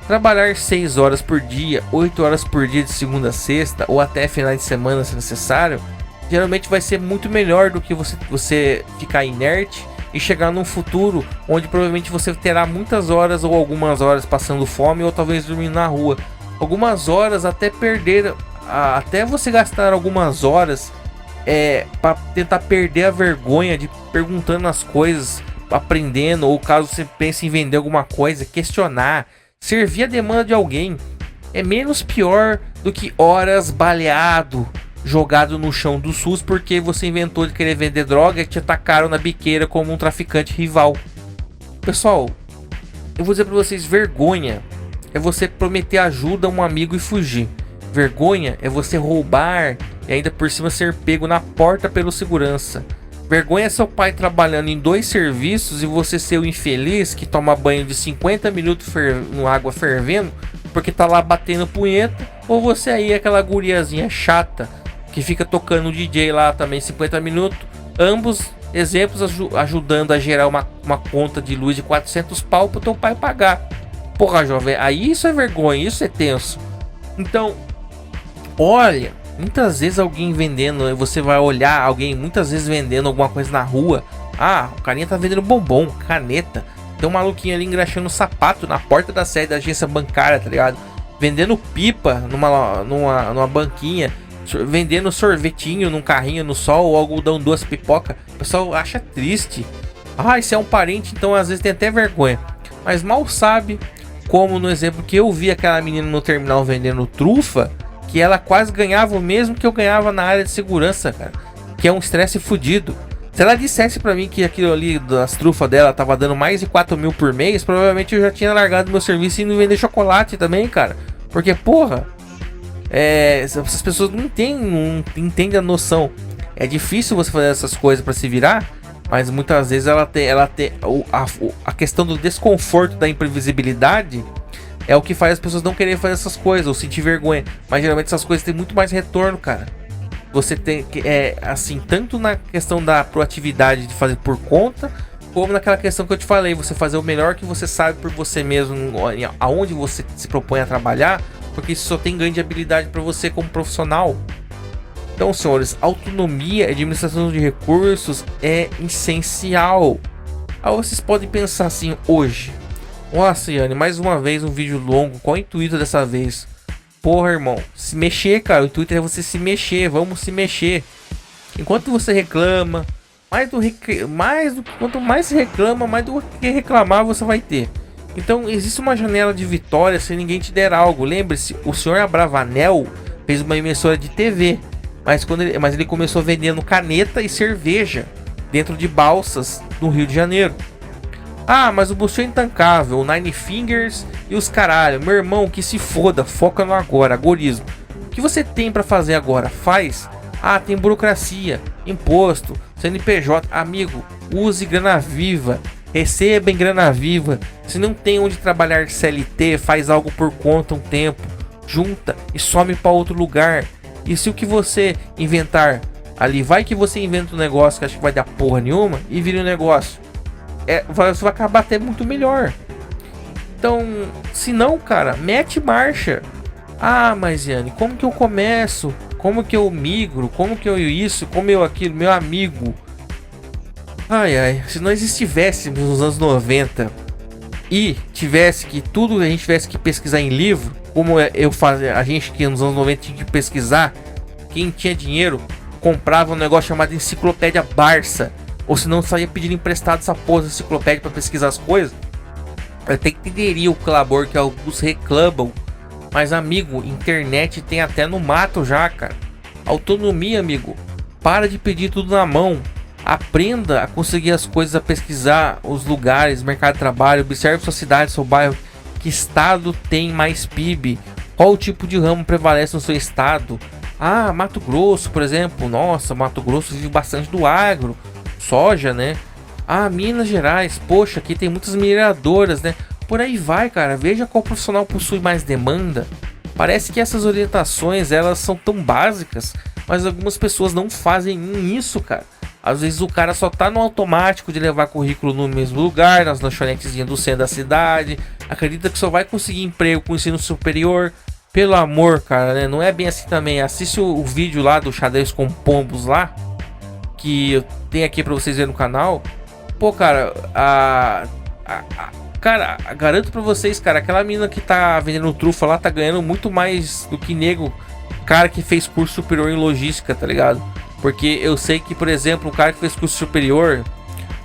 trabalhar 6 horas por dia, 8 horas por dia de segunda a sexta, ou até finais de semana se necessário, geralmente vai ser muito melhor do que você ficar inerte e chegar num futuro onde provavelmente você terá muitas horas ou algumas horas passando fome ou talvez dormindo na rua. Algumas horas até perder, até você gastar algumas horas para tentar perder a vergonha de perguntando as coisas, aprendendo, ou caso você pense em vender alguma coisa, questionar. Servir a demanda de alguém é menos pior do que horas baleado, jogado no chão do SUS porque você inventou de querer vender droga e te atacaram na biqueira como um traficante rival. Pessoal, eu vou dizer pra vocês, vergonha é você prometer ajuda a um amigo e fugir. Vergonha é você roubar e ainda por cima ser pego na porta pelo segurança. Vergonha é seu pai trabalhando em 2 serviços e você ser o infeliz que toma banho de 50 minutos no água fervendo porque tá lá batendo punheta, ou você aí aquela guriazinha chata que fica tocando o DJ lá também 50 minutos. Ambos exemplos ajudando a gerar uma conta de luz de 400 pau pro teu pai pagar. Porra, jovem, aí isso é vergonha, isso é tenso. Então, olha, muitas vezes alguém vendendo, você vai olhar alguém muitas vezes vendendo alguma coisa na rua. Ah, o carinha tá vendendo bombom, caneta. Tem um maluquinho ali engraxando sapato na porta da sede da agência bancária, tá ligado? Vendendo pipa numa banquinha. Vendendo sorvetinho num carrinho no sol, ou algodão, 2 pipoca. O pessoal acha triste. Ah, esse é um parente, então às vezes tem até vergonha. Mas mal sabe, como no exemplo que eu vi aquela menina no terminal vendendo trufa, que ela quase ganhava o mesmo que eu ganhava na área de segurança, cara. Que é um estresse fudido. Se ela dissesse pra mim que aquilo ali das trufas dela tava dando mais de 4 mil por mês, provavelmente eu já tinha largado meu serviço e indo vender chocolate também, cara. Porque, porra, essas pessoas não entendem a noção. É difícil você fazer essas coisas pra se virar, mas muitas vezes ela tem a questão do desconforto, da imprevisibilidade, é o que faz as pessoas não quererem fazer essas coisas ou sentir vergonha. Mas geralmente essas coisas têm muito mais retorno, cara. Você tem que, assim, tanto na questão da proatividade de fazer por conta, como naquela questão que eu te falei, você fazer o melhor que você sabe por você mesmo, aonde você se propõe a trabalhar, porque isso só tem ganho de habilidade para você como profissional. Então, senhores, autonomia e administração de recursos é essencial. Aí vocês podem pensar assim, hoje, nossa, Yane, mais uma vez um vídeo longo, qual é o intuito dessa vez? Porra, irmão, se mexer, cara, o intuito é você se mexer, vamos se mexer. Enquanto você reclama, quanto mais você reclama, mais do que reclamar você vai ter. Então existe uma janela de vitória se ninguém te der algo. Lembre-se, o senhor Abravanel fez uma emissora de TV, mas ele começou vendendo caneta e cerveja dentro de balsas no Rio de Janeiro. Ah, mas o Bussou é intancável, o Nine Fingers e os caralho. Meu irmão, que se foda, foca no agora, agorismo. O que você tem pra fazer agora? Faz. Ah, tem burocracia, imposto, CNPJ. Amigo, use grana viva, receba em grana viva. Se não tem onde trabalhar CLT, faz algo por conta um tempo, junta e some para outro lugar. E se o que você inventar ali, vai que você inventa um negócio que acha que vai dar porra nenhuma e vira um negócio, você vai acabar até muito melhor. Então, se não, cara, mete marcha. Ah, mas Yane, como que eu começo? Como que eu migro? Como que eu isso? Como eu aquilo? Meu amigo. Ai, se nós estivéssemos nos anos 90 e tivesse que tudo a gente tivesse que pesquisar em livro, como eu fazia, a gente que nos anos 90 tinha que pesquisar, quem tinha dinheiro comprava um negócio chamado Enciclopédia Barça, ou senão saía pedindo emprestado essa porra da enciclopédia para pesquisar as coisas. Eu até entenderia o clamor que alguns reclamam. Mas, amigo, internet tem até no mato já, cara. Autonomia, amigo. Para de pedir tudo na mão. Aprenda a conseguir as coisas, a pesquisar os lugares, mercado de trabalho. Observe sua cidade, seu bairro. Que estado tem mais PIB? Qual tipo de ramo prevalece no seu estado? Ah, Mato Grosso, por exemplo. Nossa, Mato Grosso vive bastante do agro. Soja, né? Ah, Minas Gerais. Poxa, aqui tem muitas mineradoras, né? Por aí vai, cara. Veja qual profissional possui mais demanda. Parece que essas orientações, elas são tão básicas, mas algumas pessoas não fazem isso, cara. Às vezes o cara só tá no automático de levar currículo no mesmo lugar, nas lanchonetezinhas do centro da cidade. Acredita que só vai conseguir emprego com ensino superior. Pelo amor, cara, né? Não é bem assim também. Assiste o vídeo lá do xadrez com pombos lá, que eu tenho aqui pra vocês verem no canal. Pô, cara, cara, garanto pra vocês, cara, aquela menina que tá vendendo trufa lá tá ganhando muito mais do que nego, cara que fez curso superior em logística, tá ligado? Porque eu sei que, por exemplo, o cara que fez curso superior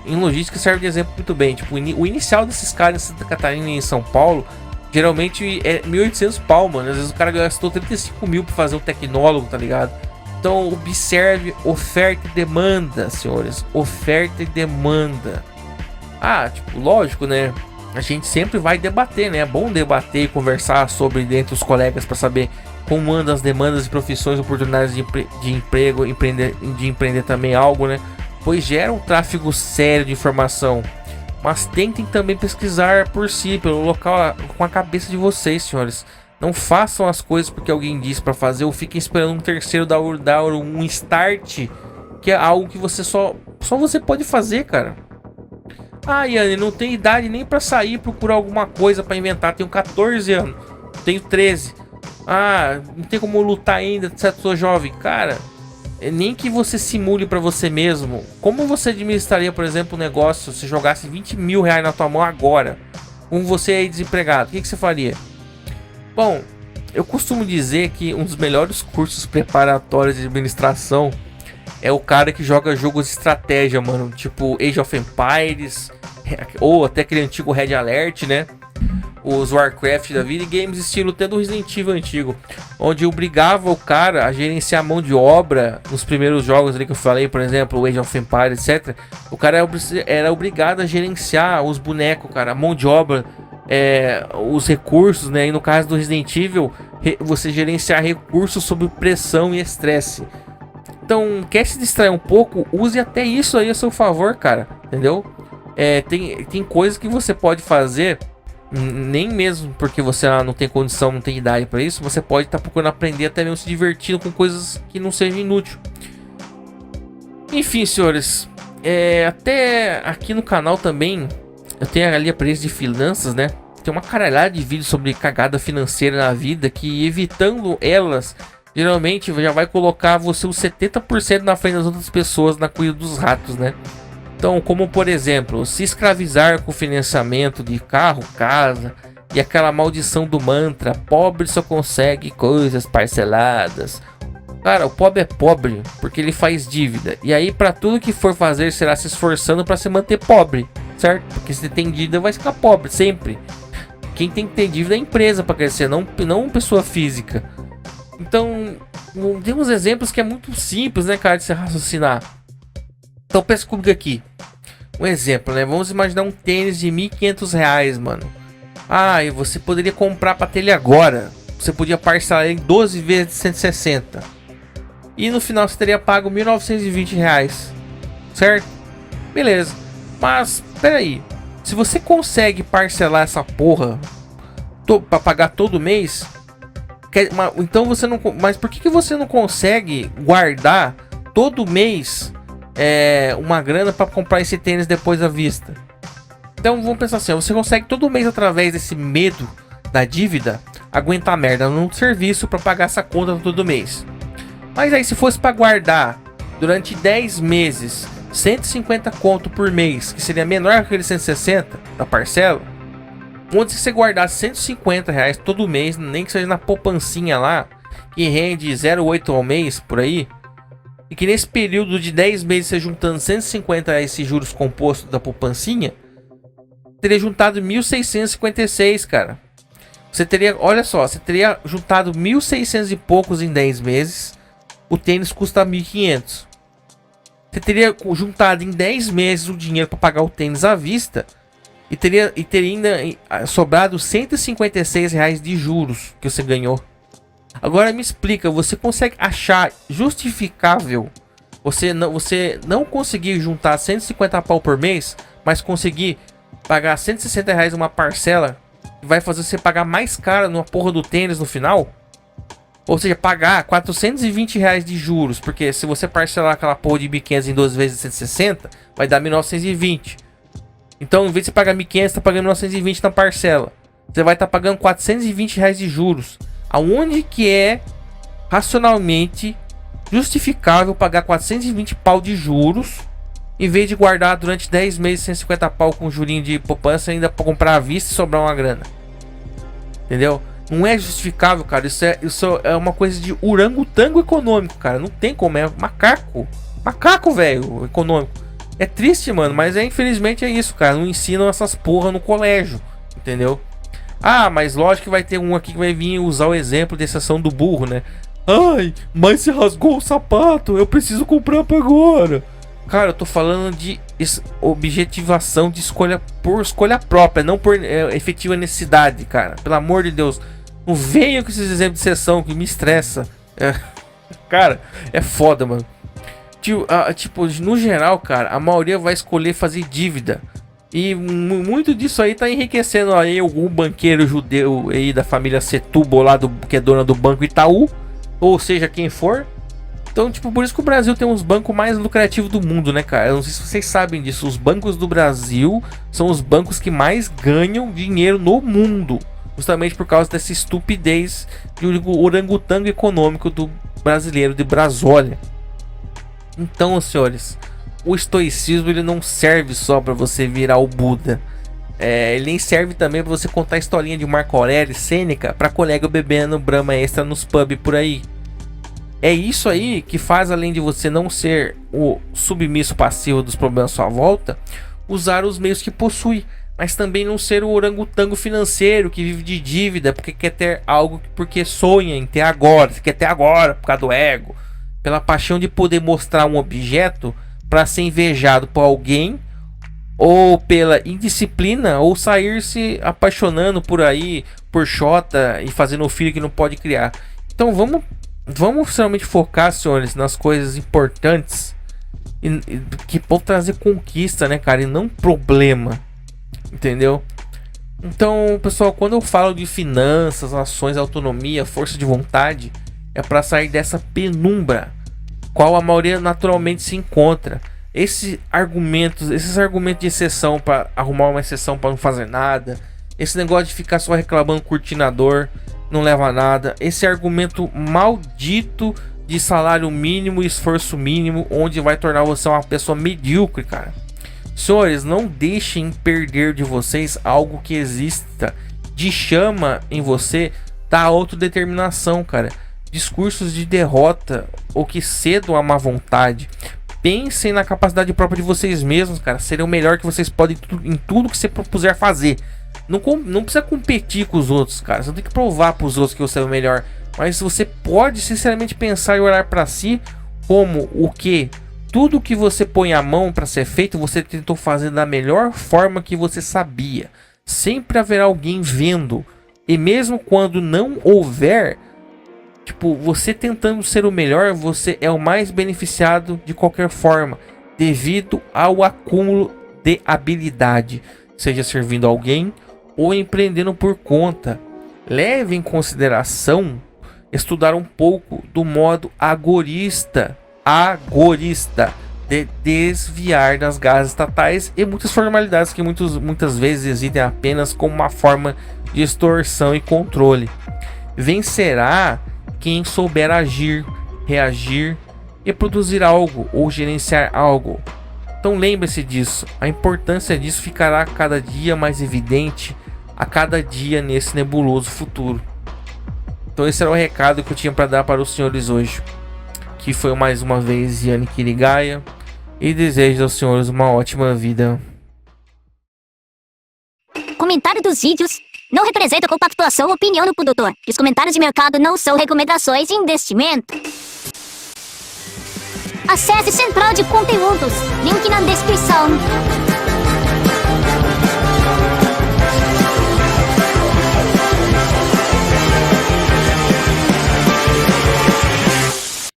em logística serve de exemplo muito bem. Tipo, o inicial desses caras em Santa Catarina e em São Paulo, geralmente é 1.800 pau, mano. Às vezes o cara gastou 35 mil pra fazer um tecnólogo, tá ligado? Então, observe oferta e demanda, senhores. Oferta e demanda. Ah, tipo, lógico, né? A gente sempre vai debater, né? É bom debater e conversar sobre dentro dos colegas para saber como andam as demandas e profissões, oportunidades de emprego, de empreender também algo, né? Pois gera um tráfego sério de informação. Mas tentem também pesquisar por si, pelo local, com a cabeça de vocês, senhores. Não façam as coisas porque alguém disse para fazer ou fiquem esperando um terceiro dar um start, que é algo que você só você pode fazer, cara. Ah, Yane, não tem idade nem pra sair procurar alguma coisa pra inventar. Tenho 14 anos, tenho 13. Ah, não tem como lutar ainda, certo? Sou jovem. Cara, nem que você simule pra você mesmo. Como você administraria, por exemplo, um negócio se jogasse 20 mil reais na tua mão agora? Com você aí desempregado, o que você faria? Bom, eu costumo dizer que um dos melhores cursos preparatórios de administração é o cara que joga jogos de estratégia, mano. Tipo Age of Empires, ou até aquele antigo Red Alert, né? Os Warcraft da vida e games estilo até do Resident Evil antigo, onde obrigava o cara a gerenciar a mão de obra nos primeiros jogos ali que eu falei, por exemplo, o Age of Empires, etc. O cara era obrigado a gerenciar os bonecos, cara, a mão de obra, os recursos, né? E no caso do Resident Evil, você gerenciar recursos sob pressão e estresse. Então, quer se distrair um pouco, use até isso aí a seu favor, cara, entendeu? Tem coisas que você pode fazer Nem mesmo porque você não tem condição, não tem idade para isso, você pode estar procurando aprender, até mesmo se divertindo com coisas que não sejam inúteis. Enfim, senhores, até aqui no canal também eu tenho ali a playlist de finanças, né? Tem uma caralhada de vídeos sobre cagada financeira na vida, que evitando elas, geralmente já vai colocar você os 70% na frente das outras pessoas na cuida dos ratos, né? Então, como por exemplo, se escravizar com financiamento de carro, casa, e aquela maldição do mantra, pobre só consegue coisas parceladas. Cara, o pobre é pobre porque ele faz dívida, e aí para tudo que for fazer será se esforçando para se manter pobre, certo? Porque se tem dívida vai ficar pobre sempre. Quem tem que ter dívida é a empresa para crescer, não pessoa física. Então, tem uns exemplos que é muito simples, né, cara, de se raciocinar. Então pensa comigo aqui. Um exemplo, né? Vamos imaginar um tênis de R$1.500, mano. E você poderia comprar pra ter ele agora. Você podia parcelar em 12 vezes de 160. E no final você teria pago R$1.920. Certo? Beleza. Mas, peraí. Se você consegue parcelar essa porra pra pagar todo mês, então você não... Mas por que você não consegue guardar todo mês uma grana para comprar esse tênis depois à vista? Então vamos pensar assim, você consegue todo mês, através desse medo da dívida, aguentar merda no serviço para pagar essa conta todo mês. Mas aí se fosse para guardar durante 10 meses 150 conto por mês, que seria menor que aquele 160 da parcela, onde se você guardasse R$150 todo mês, nem que seja na poupancinha lá, que rende 0,8 ao mês por aí, e que nesse período de 10 meses você juntando 150 a esses juros compostos da poupancinha, teria juntado 1.656, cara. Você teria, olha só, você teria juntado 1.600 e poucos em 10 meses. O tênis custa 1.500. Você teria juntado em 10 meses o dinheiro para pagar o tênis à vista, e teria ainda sobrado R$156 de juros que você ganhou. Agora me explica, você consegue achar justificável você não conseguir juntar 150 pau por mês, mas conseguir pagar R$160 uma parcela que vai fazer você pagar mais caro numa porra do tênis no final? Ou seja, pagar R$420 de juros, porque se você parcelar aquela porra de 1.500 em 12 vezes 160, vai dar 1.920. Então, em vez de você pagar 1.500, você tá pagando 1.920 na parcela. Você vai estar pagando R$420 de juros. Aonde que é racionalmente justificável pagar 420 pau de juros, em vez de guardar durante 10 meses 150 pau com jurinho de poupança, ainda para comprar à vista e sobrar uma grana? Entendeu? Não é justificável, cara. Isso é uma coisa de orangotango econômico, cara. Não tem como. É macaco, velho, econômico. É triste, mano, mas infelizmente é isso, cara. Não ensinam essas porra no colégio, entendeu? Mas lógico que vai ter um aqui que vai vir usar o exemplo de exceção do burro, né? Ai, mas se rasgou o sapato, eu preciso comprar pra agora. Cara, eu tô falando de objetivação de escolha por escolha própria, não por efetiva necessidade, cara. Pelo amor de Deus, não venha com esses exemplos de exceção que me estressa. Cara, é foda, mano. Tipo, no geral, cara, a maioria vai escolher fazer dívida. E muito disso aí tá enriquecendo aí algum banqueiro judeu aí da família Setúbal lá, que é dona do Banco Itaú, ou seja, quem for. Então, tipo, por isso que o Brasil tem uns bancos mais lucrativos do mundo, né, cara? Eu não sei se vocês sabem disso. Os bancos do Brasil são os bancos que mais ganham dinheiro no mundo, justamente por causa dessa estupidez de orangotango econômico do brasileiro de Brasólia. Então, senhores, o estoicismo ele não serve só para você virar o Buda. Ele nem serve também para você contar a historinha de Marco Aurélio e Sêneca para colega bebendo Brahma Extra nos pubs por aí. É isso aí que faz, além de você não ser o submisso passivo dos problemas à sua volta, usar os meios que possui, mas também não ser o orangotango financeiro que vive de dívida porque quer ter algo, porque sonha em ter agora, você quer ter agora por causa do ego, pela paixão de poder mostrar um objeto para ser invejado por alguém, ou pela indisciplina, ou sair se apaixonando por aí por xota e fazendo um filho que não pode criar. Então vamos realmente focar, senhores, nas coisas importantes que vão trazer conquista, né, cara, e não problema, entendeu? Então, pessoal, quando eu falo de finanças, ações, autonomia, força de vontade, é para sair dessa penumbra, qual a maioria naturalmente se encontra. Esses argumentos de exceção para arrumar uma exceção para não fazer nada, esse negócio de ficar só reclamando curtindo a dor, não leva a nada, esse argumento maldito de salário mínimo e esforço mínimo, onde vai tornar você uma pessoa medíocre, cara. Senhores, não deixem perder de vocês algo que exista de chama em você da autodeterminação, cara. Discursos de derrota ou que cedam a má vontade. Pensem na capacidade própria de vocês mesmos, cara. Serem o melhor que vocês podem em tudo que você propuser fazer. Não precisa competir com os outros, cara. Você não tem que provar para os outros que você é o melhor. Mas você pode sinceramente pensar e olhar para si como o que tudo que você põe a mão para ser feito, você tentou fazer da melhor forma que você sabia. Sempre haverá alguém vendo. E mesmo quando não houver, tipo, você tentando ser o melhor, você é o mais beneficiado de qualquer forma, devido ao acúmulo de habilidade, seja servindo alguém ou empreendendo por conta. Leve em consideração estudar um pouco do modo agorista de desviar das garras estatais e muitas formalidades que muitas vezes existem apenas como uma forma de extorsão e controle. Vencerá quem souber agir, reagir e produzir algo ou gerenciar algo. Então lembre-se disso, a importância disso ficará cada dia mais evidente a cada dia nesse nebuloso futuro. Então esse era o recado que eu tinha para dar para os senhores hoje, que foi mais uma vez Yanni Kirigaya, e desejo aos senhores uma ótima vida. Comentário dos vídeos não representa compactuação ou opinião do produtor. Os comentários de mercado não são recomendações de investimento. Acesse Central de Conteúdos, link na descrição.